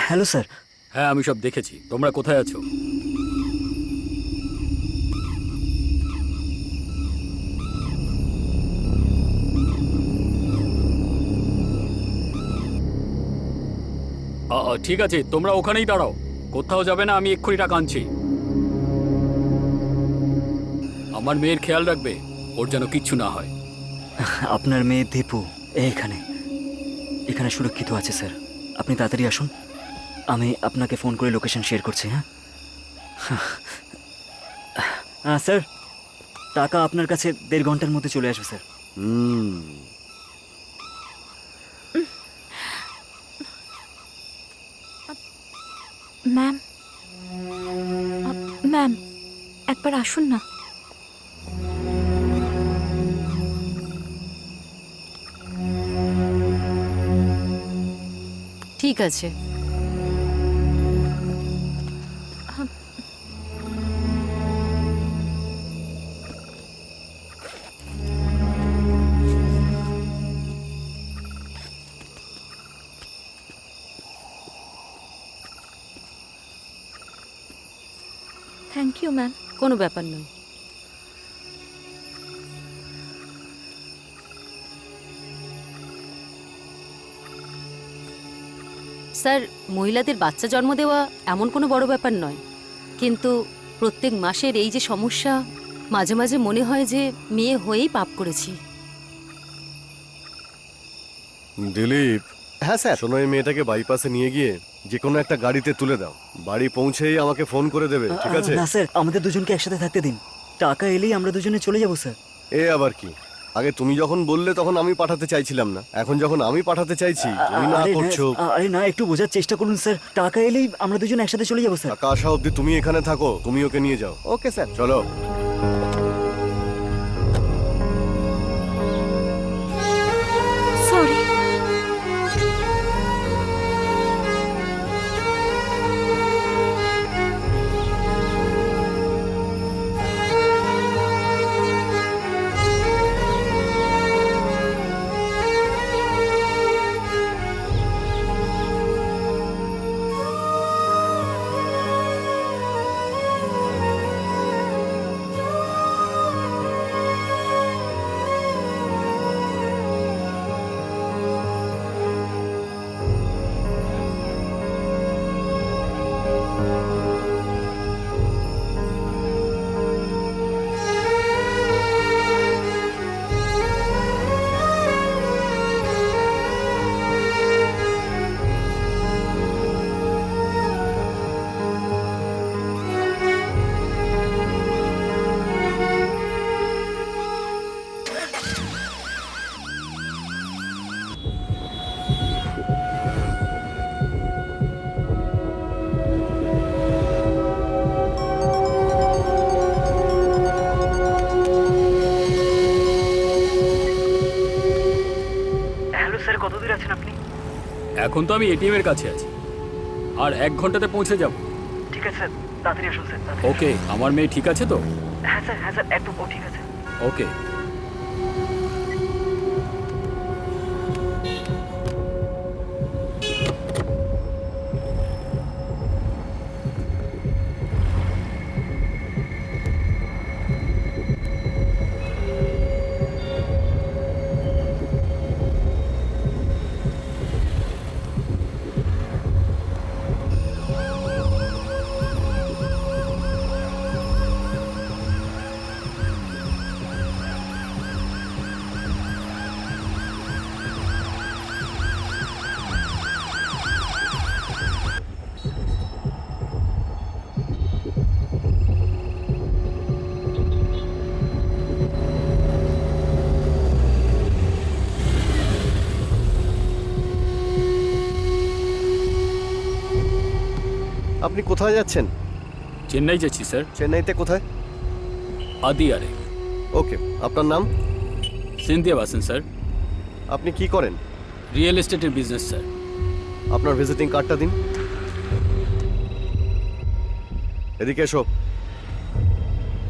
Hello sir. হ্যাঁ আমি সব দেখেছি। তোমরা কোথায় আছো? ঠিক আছে, তোমরা ওখানেই দাঁড়াও, কোথাও যাবে না, আমি এক্ষুনি টাকা আনছি। আমার মেয়ের খেয়াল রাখবে, ওর যেন কিচ্ছু না হয়। আপনার মেয়ে দীপু এখানে এখানে সুরক্ষিত আছে স্যার। আপনি তাড়াতাড়ি আসুন, আমি আপনাকে ফোন করে লোকেশন শেয়ার করছি। হ্যাঁ হ্যাঁ স্যার, টাকা আপনার কাছে 1.5 ঘন্টার মধ্যে চলে আসবে স্যার। ম্যাম, ম্যাম একবার আসুন না। ঠিক আছে। Thank you ma'am. কোনো ব্যাপার নয়। স্যার, মহিলাদের বাচ্চা জন্ম দেওয়া এমন কোনো বড় ব্যাপার নয়, কিন্তু প্রত্যেক মাসের এই যে সমস্যা, মাঝে মাঝে মনে হয় যে মেয়ে হয়েই পাপ করেছি। দিলীপ, হ্যাঁ স্যার। শোনো, এই মেয়েটাকে বাইপাসে নিয়ে গিয়ে যে কোনো একটা গাড়িতে তুলে দাও। বাড়ি পৌঁছেই আমাকে ফোন করে দেবে, ঠিক আছে? না স্যার, আমাদের দুজনকে একসাথে থাকতে দিন। টাকা এলেই আমরা দুজনে চলে যাবো স্যার। এ আবার কি? আগে তুমি যখন বললে তখন আমি পাঠাতে চাইছিলাম না, এখন যখন আমি পাঠাতে চাইছি তুমি না করছো। আরে না, একটু বোঝার চেষ্টা করুন স্যার। টাকা এলেই আমরা দুজন একসাথে চলে যাবো স্যার। টাকা আসা অবধি তুমি এখানে থাকো, তুমি ওকে নিয়ে যাও। Okay sir. চলো। সরি। হ্যালো স্যার, কত দূর আছেন আপনি? এখন তো আমি এটিএম এর কাছে আছি, আর 1 ঘন্টাতে পৌঁছে যাব। ঠিক আছে স্যার, তাড়াতাড়ি আসুন স্যার। ওকে, আমার মেয়ে ঠিক আছে তো? হ্যাঁ স্যার, একদম ও ঠিক আছে। ওকে। আপনি কোথায় যাচ্ছেন? চেন্নাই যাচ্ছি স্যার। চেন্নাইতে কোথায়? আদিয়ারে। ওকে, আপনার নাম? সিন্ধিয়া বাসেন স্যার। আপনি কি করেন? রিয়েল এস্টেটের বিজনেস স্যার। আপনার ভিজিটিং কার্ডটা দিন। এদিকে এসো,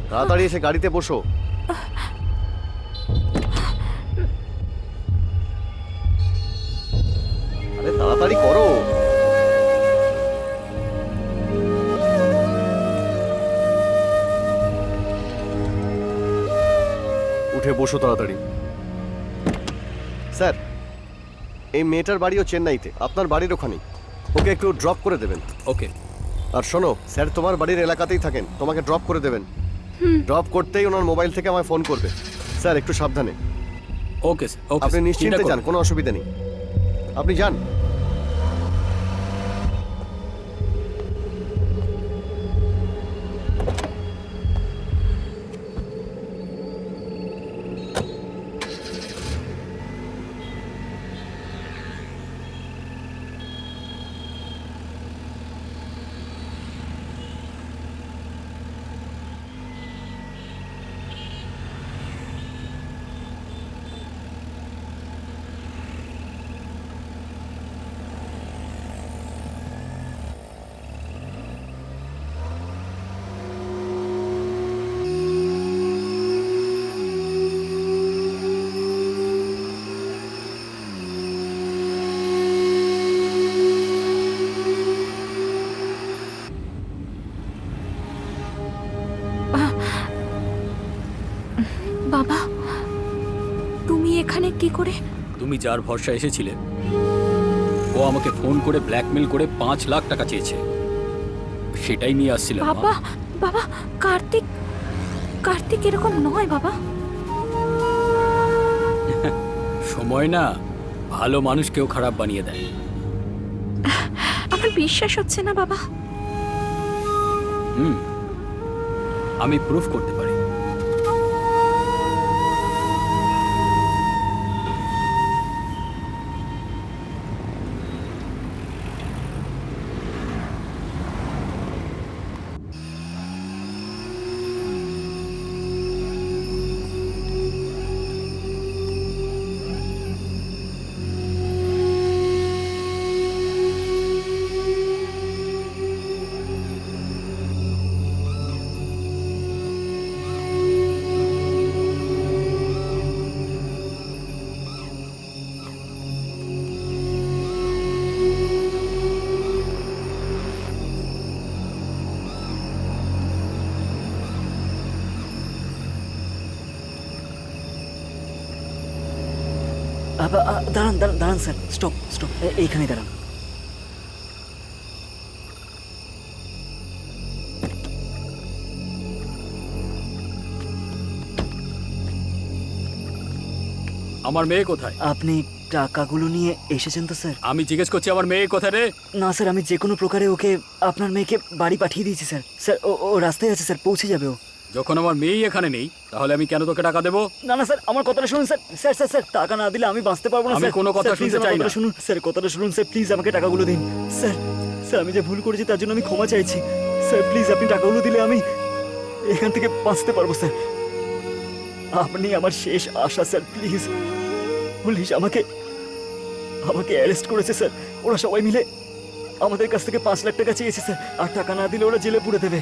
তাড়াতাড়ি এসে গাড়িতে বসো। আরে তাড়াতাড়ি করো। উঠে বসো তাড়াতাড়ি। স্যার, এই মেয়েটার বাড়িও চেন্নাইতে, আপনার বাড়ির ওখানেই। ওকে একটু ড্রপ করে দেবেন। ওকে। আর শোনো স্যার তোমার বাড়ির এলাকাতেই থাকেন, তোমাকে ড্রপ করে দেবেন। ড্রপ করতেই ওনার মোবাইল থেকে আমায় ফোন করবে। স্যার একটু সাবধানে। ওকে স্যার, ওকে আপনি স্যার, নিশ্চিন্তে চিন্তা যান, করবেন কোনো অসুবিধা নেই, আপনি যান। বাবা, তুমি এখানে কি করে? তুমি যার ভরসা এসেছিলে ও আমাকে ফোন করে ব্ল্যাকমেল করে 5 লাখ টাকা চেয়েছে, সেটাই নিয়ে আসছিলাম মা। বাবা, বাবা, কার্তিক, কার্তিক এরকম নয় বাবা। সময় না ভালো মানুষকেও খারাপ বানিয়ে দেয়। আমার বিশ্বাস হচ্ছে না বাবা। আমি প্রুফ করতে পারি। দাঁড়ান দাঁড়ান দাঁড়ান স্যার, স্টপ স্টপ, এইখানেই দাঁড়ান। আমার মেয়ে কোথায়? আপনি টাকাগুলো নিয়ে এসেছেন তো স্যার? আমি জিজ্ঞেস করছি আমার মেয়ে কোথায় রে? না স্যার, আমি যে কোনো প্রকারে ওকে, আপনার মেয়েকে বাড়ি পাঠিয়ে দিয়েছি স্যার। স্যার ও রাস্তায় আছে স্যার, পৌঁছে যাবে ও। যখন আমার মেয়েই এখানে নেই তাহলে আমি কেন তোকে টাকা দেবো? না না স্যার, আমার কথাটা শুনুন স্যার। স্যার স্যার স্যার, টাকা না দিলে আমি বাঁচতে পারবো না আমি স্যার। কোনো কথা স্যার, please শুনতে আমার চাই না। কথাটা শুনুন স্যার, কথাটা শুনুন স্যার, প্লিজ আমাকে টাকাগুলো দিন স্যার। স্যার আমি যে ভুল করেছি তার জন্য আমি ক্ষমা চাইছি স্যার। প্লিজ আপনি টাকাগুলো দিলে আমি এখান থেকে বাঁচতে পারবো স্যার। আপনি আমার শেষ আশা স্যার, প্লিজ পুলিশ আমাকে অ্যারেস্ট করেছে স্যার। ওরা সবাই মিলে আমাদের কাছ থেকে 5 লাখ টাকা চেয়েছে স্যার। আর টাকা না দিলে ওরা জেলে পুরে দেবে।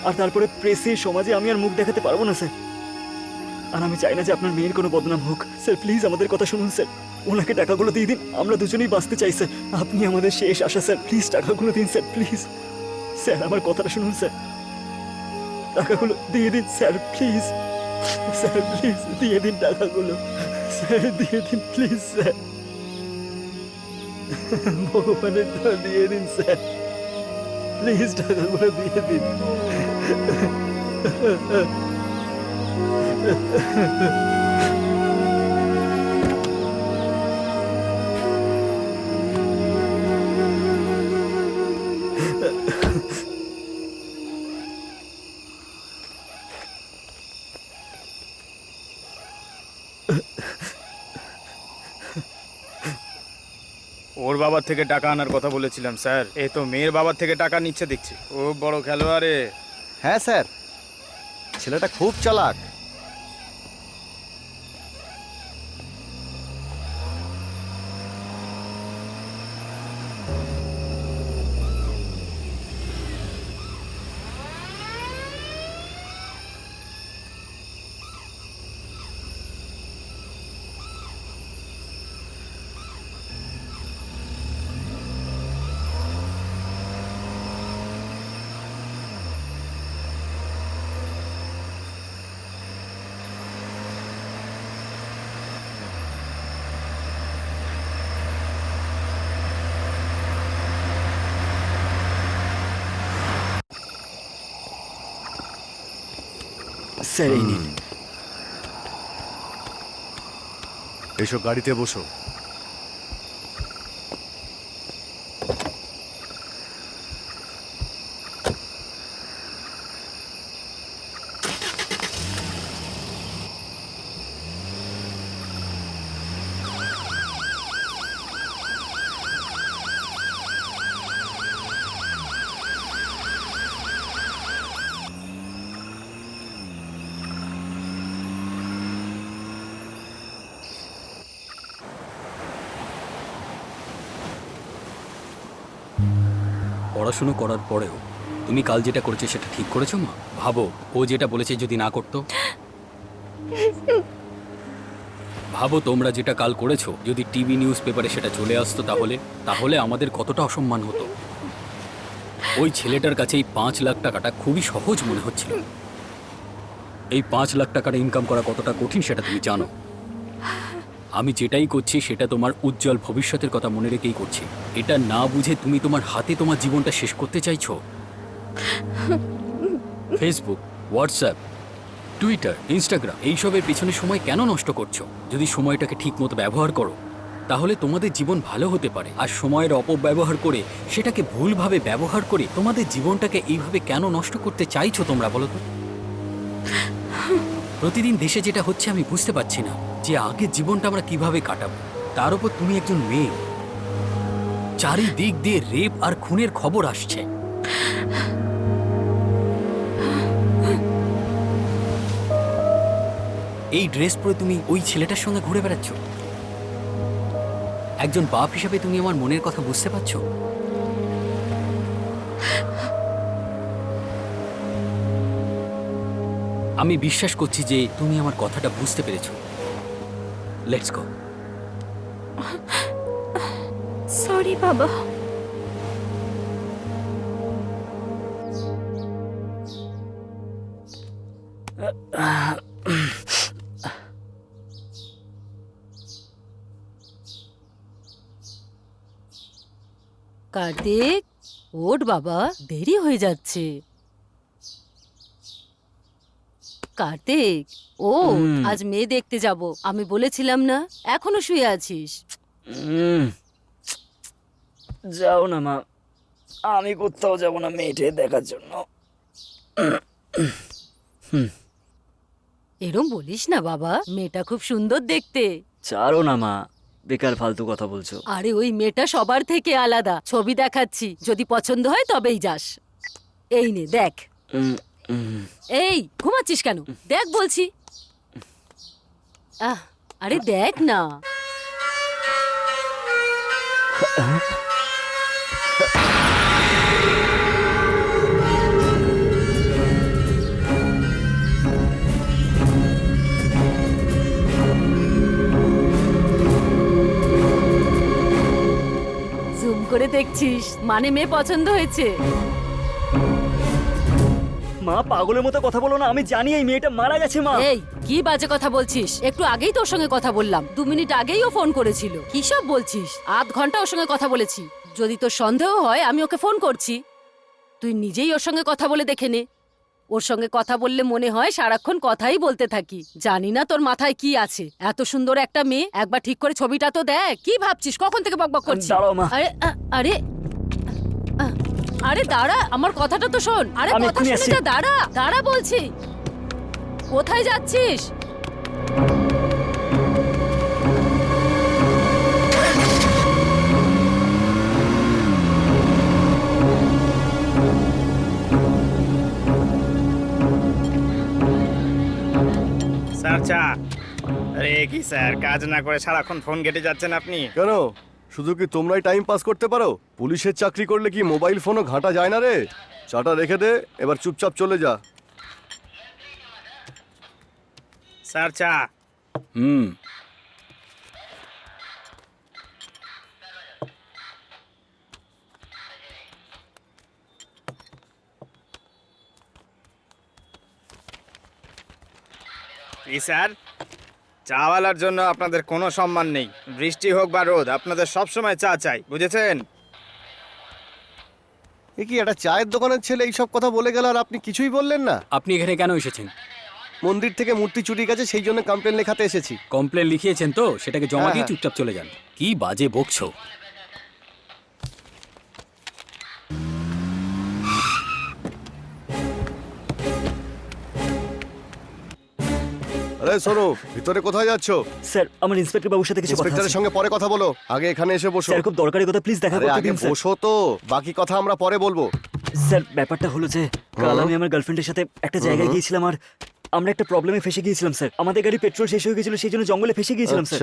আর তারপরে প্রেসে, সমাজে আমি আর মুখ দেখাতে পারবো না স্যার। আর আমি চাই না যে আপনার মেয়ের কোনো বদনাম হোক স্যার। প্লিজ আমাদের কথা শুনুন স্যার, ওনাকে টাকাগুলো দিয়ে দিন। আমরা দুজনেই বাঁচতে চাই স্যার। আপনি আমাদের শেষ আশা স্যার, প্লিজ টাকাগুলো দিন স্যার, প্লিজ স্যার, আমার কথাটা শুনুন স্যার, টাকাগুলো দিয়ে দিন স্যার, প্লিজ স্যার, প্লিজ দিয়ে দিন টাকাগুলো স্যার, দিয়ে দিন প্লিজ স্যার। ভগবানের তো দিয়ে দিন স্যার, প্লিজ টাকাগুলো দিয়ে দিন। ওর বাবার থেকে টাকা আনার কথা বলেছিলাম স্যার, এ তো মেয়ের বাবার থেকে টাকা নিচ্ছে দেখছি। ও বড় খেলোয়াড়ে। হ্যাঁ স্যার, ছেলেটা খুব চালাক। স্যার এই নিন। এসো গাড়িতে বসো। পড়াশুনো করার পরেও তুমি কাল যেটা করেছো সেটা ঠিক করেছো মা? ভাবো ও যেটা বলেছে যদি না করতো। ভাবো তোমরা যেটা কাল করেছো যদি টিভি নিউজ পেপারে সেটা চলে আসতো তাহলে তাহলে আমাদের কতটা অসম্মান হতো। ওই ছেলেটার কাছে এই 5 লাখ টাকাটা খুবই সহজ মনে হচ্ছিল। এই 5 লাখ টাকাটা ইনকাম করা কতটা কঠিন সেটা তুমি জানো। আমি যেটাই করছি সেটা তোমার উজ্জ্বল ভবিষ্যতের কথা মনে রেখেই করছি। এটা না বুঝে তুমি তোমার হাতে তোমার জীবনটা শেষ করতে চাইছো। ফেসবুক, হোয়াটসঅ্যাপ, টুইটার, ইনস্টাগ্রাম এইসবের পেছনে সময় কেন নষ্ট করছো? যদি সময়টাকে ঠিক মতো ব্যবহার করো তাহলে তোমাদের জীবন ভালো হতে পারে। আর সময়ের অপব্যবহার করে সেটাকে ভুলভাবে ব্যবহার করে তোমাদের জীবনটাকে এইভাবে কেন নষ্ট করতে চাইছো তোমরা বলো তো? প্রতিদিন দেশে যেটা হচ্ছে আমি বুঝতে পারছি না যে আগের জীবনটা আমরা কিভাবে কাটাবো। তার উপর তুমি একজন মেয়ে, চারিদিক দিয়ে রেপ আর খুনের খবর আসছে। এই ড্রেস পরে তুমি ওই ছেলেটার সঙ্গে ঘুরে বেড়াচ্ছ। একজন বাপ হিসেবে তুমি আমার মনের কথা বুঝতে পারছো? আমি বিশ্বাস করছি যে তুমি আমার কথাটা বুঝতে পেরেছো। Let's go. সরি বাবা। কার্তিক, ওঠ বাবা, দেরি হয়ে যাচ্ছে। কার্তিক, ও আজ মেয়ে দেখতে যাব। আমি বলেছিলাম না, এখনো শুয়ে আছিস? যাও না মা, আমি কোথাও যাব না মেয়েটে দেখার জন্য। এরম বলিস না বাবা, মেয়েটা খুব সুন্দর দেখতে। ছাড়ো না মা, বেকার ফালতু কথা বলছো। আরে ওই মেয়েটা সবার থেকে আলাদা। ছবি দেখাচ্ছি, যদি পছন্দ হয় তবেই যাস। এই নে দেখ। এই ঘুমাচ্ছিস কেন? দেখ বলছি। আরে দেখ না। জুম করে দেখছিস মানে মেয়ে পছন্দ হয়েছে। মা পাগলের মতো কথা বলো না, আমি জানি এই মেয়েটা মারা গেছে মা। এই কি বাজে কথা বলছিস? একটু আগেই তোর সঙ্গে কথা বললাম, 2 মিনিট আগেই ও ফোন করেছিল। কি সব বলছিস? আধ ঘন্টা ওর সঙ্গে কথা বলেছি। যদি তোর সন্দেহ হয় আমি ওকে ফোন করছি, তুই নিজেই ওর সঙ্গে কথা বলে দেখে নে। ওর সঙ্গে কথা বললে মনে হয় সারাক্ষণ কথাই বলতে থাকি। জানি না তোর মাথায় কি আছে। এত সুন্দর একটা মেয়ে, একবার ঠিক করে ছবিটা তো দেখ। কি ভাবছিস? কখন থেকে বকবক করছিস? দাঁড়াও মা। আরে আরে আরে দাঁড়া, আমার কথাটা তো শোন। আরে আমি কথা এক্ষুনি শুনে আসছি। যা, দাঁড়া দাঁড়া বলছি। কোথায় যাচ্ছিস? স্যার চা। আরে কি স্যার, কাজ না করে সারাক্ষণ ফোন ঘেটে যাচ্ছেন আপনি? কেন, শুধু কি তোমরাই টাইম পাস করতে পারো? পুলিশের চাকরি করলে কি মোবাইল ফোনও ঘাঁটা যায় না রে? চাটা রেখে দে, এবার চুপচাপ চলে যা। স্যার চা। কি স্যার, চাওয়ালার জন্য আপনাদের কোনো সম্মান নেই। বৃষ্টি হোক বা রোদ, আপনাদের সব সময় চা চাই, বুঝেছেন? এ কি একটা চায়ের দোকানের ছেলে এইসব কথা বলে গেল আর আপনি কিছুই বললেন না? আপনি এখানে কেন এসেছেন? মন্দির থেকে মূর্তি চুরি গেছে, সেই জন্য কমপ্লেন লেখাতে এসেছি। কমপ্লেন লিখিয়েছেন তো, সেটাকে জমা হ্যাঁ, দিয়ে হ্যাঁ। চুপচাপ চলে যান। কি বাজে বকছো। আরে শোনো, ভিতরে কোথায় যাচ্ছো? স্যার আমার ইন্সপেক্টর বাবুর সাথে কিছু কথা ইন্সপেক্টরের আছে। সঙ্গে পরে কথা বলো, আগে এখানে এসে বসো। স্যার খুব দরকারি কথা, প্লিজ দেখা আরে করতে আগে দিন স্যার। বসো তো, বাকি কথা আমরা পরে বলবো। স্যার ব্যাপারটা হলো যে কাল হুম। আমি আমার গার্লফ্রেন্ডের সাথে একটা জায়গায় গিয়েছিলাম, আর আমরা একটা প্রবলেমে ফেসে গিয়েছিলাম স্যার। আমাদের গাড়ি পেট্রোল শেষ হয়ে গেছিল, সেই জন্য জঙ্গলে ফেসে গিয়েছিলাম স্যার।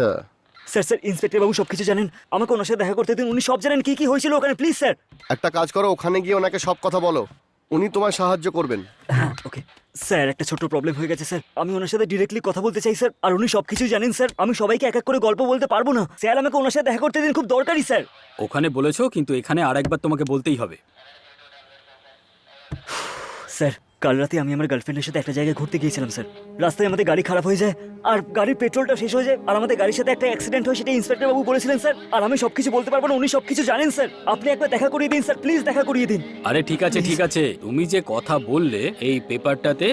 আচ্ছা, স্যার ইন্সপেক্টর বাবু সবকিছু জানেন, আমাকে ওনার সাথে দেখা করতে দিন। উনি সব জানেন কি কি হয়েছিল ওখানে, প্লিজ স্যার। একটা কাজ করো, ওখানে গিয়ে ওনাকে সব কথা বলো, উনি তোমায় সাহায্য করবেন। হ্যাঁ ওকে স্যার, একটা ছোট্ট প্রবলেম হয়ে গেছে স্যার। আমি ওনার সাথে ডিরেক্টলি কথা বলতে চাই স্যার, আর উনি সবকিছু জানেন স্যার। আমি সবাইকে এক এক করে গল্প বলতে পারবো না স্যার, আমাকে ওনার সাথে দেখা করতে দিন, খুব দরকারি স্যার। ওখানে বলেছো, কিন্তু এখানে আরেকবার তোমাকে বলতেই হবে। স্যার কাল রাতে আমি আমার গার্লফ্রেন্ডের সাথে একটা জায়গায় ঘুরতে গিয়েছিলাম স্যার। রাস্তায় আমাদের গাড়ি খারাপ হয়ে যায়, আর গাড়ির পেট্রোলটা শেষ হয়ে যায়, আর আমাদের গাড়ির সাথে একটা অ্যাক্সিডেন্ট হয়, সেটা ইন্সপেক্টর বাবু বলেছিলেন স্যার। আর আমি সবকিছু বলতে পারবো না, উনি সবকিছু জানেন স্যার। আপনি একবার দেখা করিয়ে দিন স্যার, প্লিজ দেখা করিয়ে দিন। আরে ঠিক আছে ঠিক আছে, তুমি যে কথা বললে এই পেপারটাতে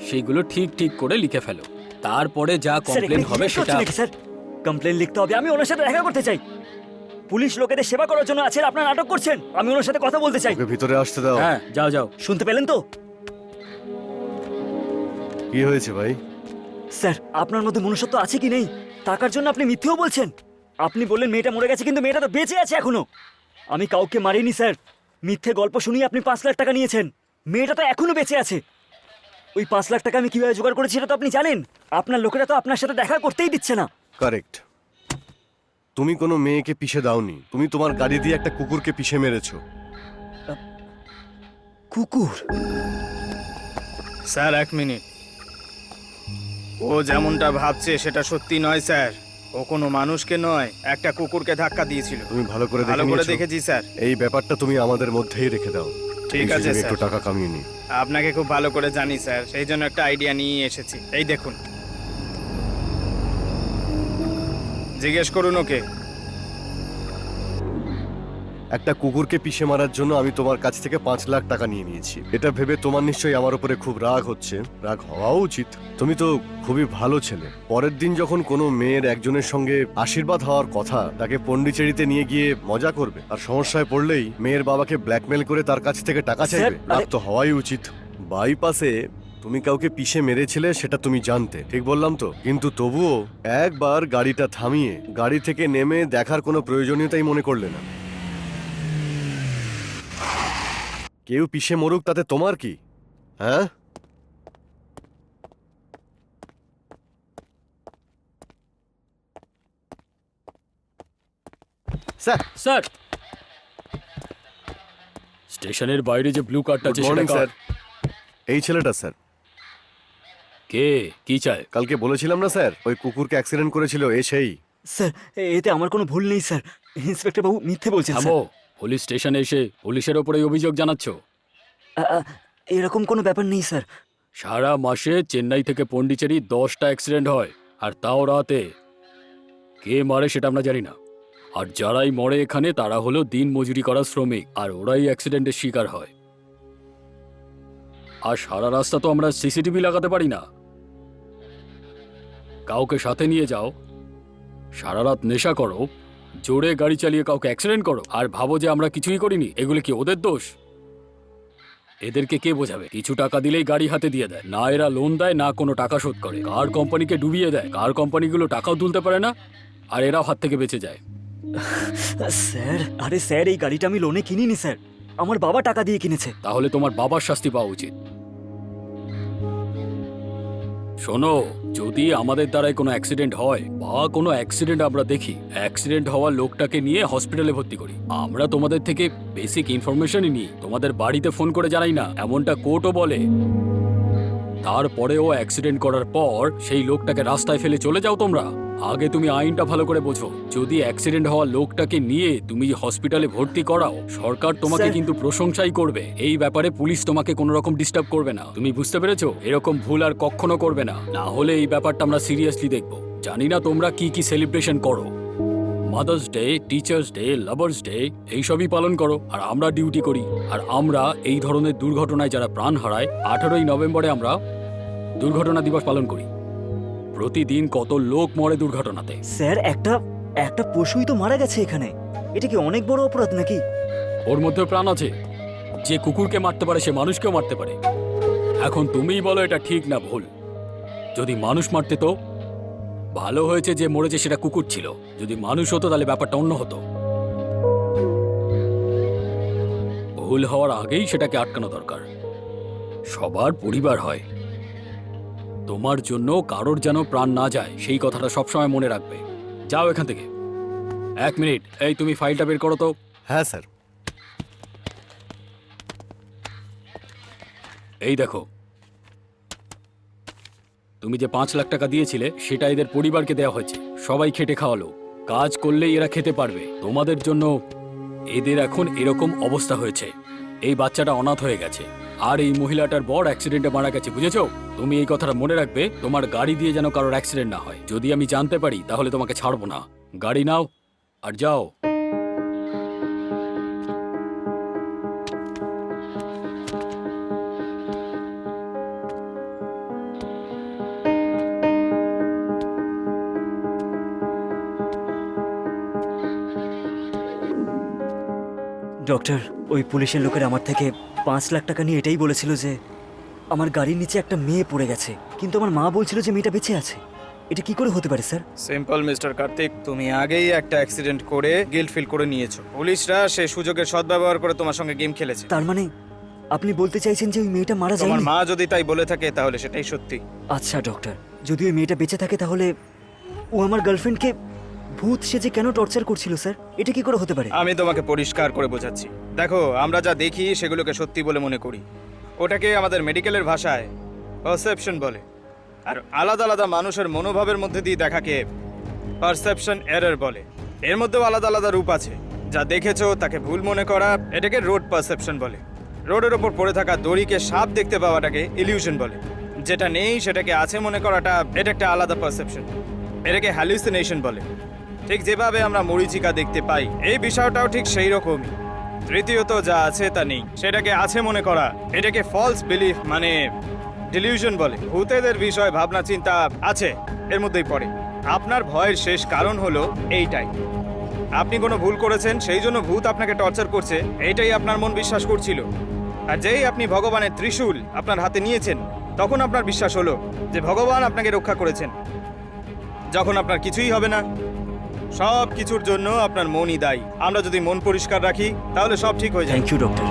সেইগুলো ঠিক ঠিক করে লিখে ফেলো। তারপরে যা স্যার কমপ্লেন এখানে হবে কি করছেন সেটা। নাকি স্যার? কমপ্লেন লিখতে হবে, আমি ওনার সাথে দেখা করতে চাই। পুলিশ লোকেদের সেবা করার জন্য আছে, আপনারা নাটক করছেন। আমি ওনার সাথে কথা বলতে চাই। ওকে ভিতরে আসতে দাও। হ্যাঁ যাও যাও। শুনতে পেলেন তো কি হয়েছে ভাই? স্যার? আপনার মধ্যে মনুষ্যত্ব আছে কি নেই? টাকার জন্য আপনি মিথ্যেও বলছেন। আপনি বললেন মেয়েটা মরে গেছে, কিন্তু মেয়েটা তো বেঁচে আছে এখনো। আমি কাউকে মারিনি স্যার। মিথ্যে গল্প শুনিয়ে আপনি 5 লাখ টাকা নিয়েছেন। মেয়েটা তো এখনো বেঁচে আছে। ওই 5 লাখ টাকা আমি কিভাবে জোগাড় করেছি সেটা তো আপনি জানেন। আপনার লোকেরা তো আপনার সাথে দেখা করতেই দিচ্ছে না। কারেক্ট, তুমি কোনো মেয়েকে পিষে দাওনি, তুমি তোমার গাড়ি দিয়ে একটা কুকুরকে পিষে মেরেছো। কুকুর? স্যার 1 মিনিট, ও যেমনটা ভাবছে সেটা সত্যি নয় স্যার। ও কোনো মানুষকে নয়, একটা কুকুরকে ধাক্কা দিয়েছিল। তুমি ভালো করে ভালো করে দেখে দেখেছি স্যার। এই ব্যাপারটা তুমি আমাদের মধ্যেই রেখে দাও। ঠিক এই আছে সুযোগে স্যার। একটু টাকা কামিয়ে নি। আপনাকে খুব ভালো করে জানি স্যার, সেই জন্য একটা আইডিয়া নিয়ে এসেছি। এই দেখুন, জিজ্ঞেস করুন ওকে। একটা কুকুরকে পিষে মারার জন্য আমি তোমার কাছ থেকে 5 লাখ টাকা নিয়ে নিয়েছি। এটা ভেবে তোমার নিশ্চয়ই আমার উপরে খুব রাগ হচ্ছে। রাগ হওয়াও উচিত, তুমি তো খুবই ভালো ছেলে। পরের দিন যখন কোনো মেয়ের একজনের সঙ্গে আশীর্বাদ হওয়ার কথা, তাকে পন্ডিচেরিতে নিয়ে গিয়ে মজা করবে, আর সমস্যায় পড়লেই মেয়ের বাবাকে ব্ল্যাকমেল করে তার কাছ থেকে টাকা স্যার, চাইবে। রাগ আরে- তো হওয়াই উচিত। বাইপাসে তুমি কাউকে পিষে মেরেছিলে, সেটা তুমি জানতে, ঠিক বললাম তো? কিন্তু তবুও একবার গাড়িটা থামিয়ে গাড়ি থেকে নেমে দেখার কোনো প্রয়োজনীয়তাই মনে করলে না। কেউ পিষে মরুক, তাতে তোমার কি? হ্যাঁ, স্যার, স্যার, স্টেশনের বাইরে যে ব্লু কার্ডটা গুড আছে সেটা মর্নিং কার? স্যার। এই ছেলেটা স্যার। কে? কি চায়? কালকে বলেছিলাম না স্যার, ওই কুকুরকে অ্যাক্সিডেন্ট করেছিল, এ সেই। স্যার এতে আমার কোনো ভুল নেই স্যার। ইন্সপেক্টর বাবু মিথ্যে বলছেন স্যার। থামো, পুলিশ স্টেশনে এসে পুলিশের ওপরে অভিযোগ জানাচ্ছ? এরকম কোনো ব্যাপার নেই স্যার। সারা মাসে চেন্নাই থেকে পন্ডিচেরি 10টা অ্যাক্সিডেন্ট হয়, আর তাও রাতে। কে মারে সেটা আমরা জানি না, আর যারাই মরে এখানে তারা হলো দিন মজুরি করা শ্রমিক, আর ওরাই অ্যাক্সিডেন্টের শিকার হয়। আর সারা রাস্তা তো আমরা সিসিটিভি লাগাতে পারি না। কাউকে সাথে নিয়ে যাও, সারা রাত নেশা করো, জোরে গাড়ি চালিয়ে কাউকে অ্যাক্সিডেন্ট করো, আর ভাবো যে আমরা কিছুই করিনি। এগুলো কি ওদের দোষ? এদেরকে কে বোঝাবে? কিছু টাকা দিলেই গাড়ি হাতে দিয়ে দেয়, না এরা লোন দেয় না কোনো টাকা শোধ করে। কার কোম্পানিকে ডুবিয়ে দেয়, কার কোম্পানিগুলো টাকাও তুলতে পারে না, আর এরাও হাত থেকে বেঁচে যায়। স্যার আরে স্যার, এই গাড়িটা আমি লোনে কিনিনি স্যার, আমার বাবা টাকা দিয়ে কিনেছে। তাহলে তোমার বাবার শাস্তি পাওয়া উচিত। শোনো, যদি আমাদের দ্বারাই কোনো অ্যাক্সিডেন্ট হয় বা কোনো অ্যাক্সিডেন্ট আমরা দেখি, অ্যাক্সিডেন্ট হওয়া লোকটাকে নিয়ে হসপিটালে ভর্তি করি। আমরা তোমাদের থেকে বেসিক ইনফরমেশনই নিই, তোমাদের বাড়িতে ফোন করে জানাই না, এমনটা কোর্টও বলে। তারপরেও অ্যাক্সিডেন্ট করার পর সেই লোকটাকে রাস্তায় ফেলে চলে যাও তোমরা। আগে তুমি আইনটা ভালো করে বোঝো। যদি অ্যাক্সিডেন্ট হওয়া লোকটাকে নিয়ে তুমি হসপিটালে ভর্তি করাও, সরকার তোমাকে স্যার- কিন্তু প্রশংসাই করবে। এই ব্যাপারে পুলিশ তোমাকে কোনো রকম ডিস্টার্ব করবে না। তুমি বুঝতে পেরেছো? এরকম ভুল আর কখনো করবে না, না হলে এই ব্যাপারটা আমরা সিরিয়াসলি দেখব। জানি না তোমরা কি কি সেলিব্রেশন করো, mother's day, teachers day, lovers day, এইসবই পালন করো, আর আমরা ডিউটি করি। আর আমরা এই ধরনের দুর্ঘটনায় যারা প্রাণ হারায়, 18ই নভেম্বরে আমরা দুর্ঘটনা দিবস পালন করি। প্রতিদিন কত লোক মরে দুর্ঘটনাতে। স্যার একটা পশুই তো মারা গেছে এখানে, এটা কি অনেক বড় অপরাধ নাকি? ওর মধ্যে প্রাণ আছে। যে কুকুরকে মারতে পারে সে মানুষকেও মারতে পারে। এখন তুমিই বলো এটা ঠিক না ভুল। যদি মানুষ মারতে তো ভালো হয়েছে, যে মরেছে সেটা কুকুর ছিল। যদি মানুষ হতো তাহলে ব্যাপারটা অন্য হতো। ভুল হওয়ার আগেই সেটাকে আটকানো দরকার। সবার পরিবার হয়, তোমার জন্য কারোর যেন প্রাণ না যায় সেই কথাটা সবসময় মনে রাখবে। যাও এখান থেকে। 1 মিনিট, এই তুমি ফাইলটা বের করো তো। হ্যাঁ স্যার। এই দেখো, তুমি যে 5 লাখ টাকা দিয়েছিলে সেটা এদের পরিবারকে দেওয়া হয়েছে। সবাই খেটে খাওয়ালো, কাজ করলেই এরা খেতে পারবে। তোমাদের জন্য এদের এখন এরকম অবস্থা হয়েছে। এই বাচ্চাটা অনাথ হয়ে গেছে, আর এই মহিলাটার বড় অ্যাক্সিডেন্টে মারা গেছে, বুঝেছো? তুমি এই কথাটা মনে রাখবে, তোমার গাড়ি দিয়ে যেন কারোর অ্যাক্সিডেন্ট না হয়। যদি আমি জানতে পারি তাহলে তোমাকে ছাড়বো না। গাড়ি নাও আর যাও। ডক্টর, ওই পুলিশের লোকের আমার থেকে 5 লাখ টাকা নিয়ে এটাই বলেছিল যে আমার গাড়ির নিচে একটা মেয়ে পড়ে গেছে, কিন্তু আমার মা বলছিল যে মেয়েটা বেঁচে আছে। এটা কি করে হতে পারে স্যার? সিম্পল মিস্টার কার্তিক, তুমি আগেই একটা অ্যাক্সিডেন্ট করে গিল্ট ফিল করে নিয়েছো। পুলিশরা সেই সুযোগের সদ্ব্যবহার করে তোমার সঙ্গে গেম খেলেছে। তার মানে আপনি বলতে চাইছেন যে ওই মেয়েটা মারা তোমার যায়নি? মা যদি তাই বলে থাকে তাহলে সেটাই সত্যি। আচ্ছা ডক্টর, যদি ওই মেয়েটা বেঁচে থাকে তাহলে ও আমার গার্লফ্রেন্ডকে ভূত সেজে কেন টর্চার করছিল স্যার? এটা কি করে হতে পারে? আমি তোমাকে পরিষ্কার করে বোঝাচ্ছি। দেখো, আমরা যা দেখি সেগুলোকে সত্যি বলে মনে করি। ওটাকে আমাদের মেডিকেলের ভাষায় পারসেপশন বলে। আর আলাদা আলাদা মানুষের মনোভাবের মধ্যে দিয়ে দেখাকে পারসেপশন এরর বলে। এর মধ্যেও আলাদা আলাদা রূপ আছে। যা দেখেছো তাকে ভুল মনে করা, এটাকে রোড পারসেপশন বলে। রোডের ওপর পড়ে থাকা দড়িকে সাপ দেখতে পাওয়াটাকে ইলিউশন বলে। যেটা নেই সেটাকে আছে মনে করাটা, এটা একটা আলাদা পারসেপশন। এটাকে হ্যালুসিনেশন বলে। ঠিক যেভাবে আমরা মরিচিকা দেখতে পাই, এই বিষয়টাও ঠিক সেই রকমই। তৃতীয়ত, যা আছে তা নেই সেটাকে আছে মনে করা, এটাকে ফলস বিলিফ মানে ডিলিউশন বলে। ভূতেদের বিষয় ভাবনা চিন্তা আছে, এর মধ্যেই পড়ে। আপনার ভয়ের শেষ কারণ হলো এইটাই, আপনি কোনো ভুল করেছেন সেই জন্য ভূত আপনাকে টর্চার করছে, এইটাই আপনার মন বিশ্বাস করছিল। আর যেই আপনি ভগবানের ত্রিশূল আপনার হাতে নিয়েছেন, তখন আপনার বিশ্বাস হলো যে ভগবান আপনাকে রক্ষা করেছেন। যখন আপনার কিছুই হবে না, সব কিছুর জন্য আপনার মনই দায়ী। আমরা যদি মন পরিষ্কার রাখি তাহলে সব ঠিক হয়ে যায়। Thank you doctor.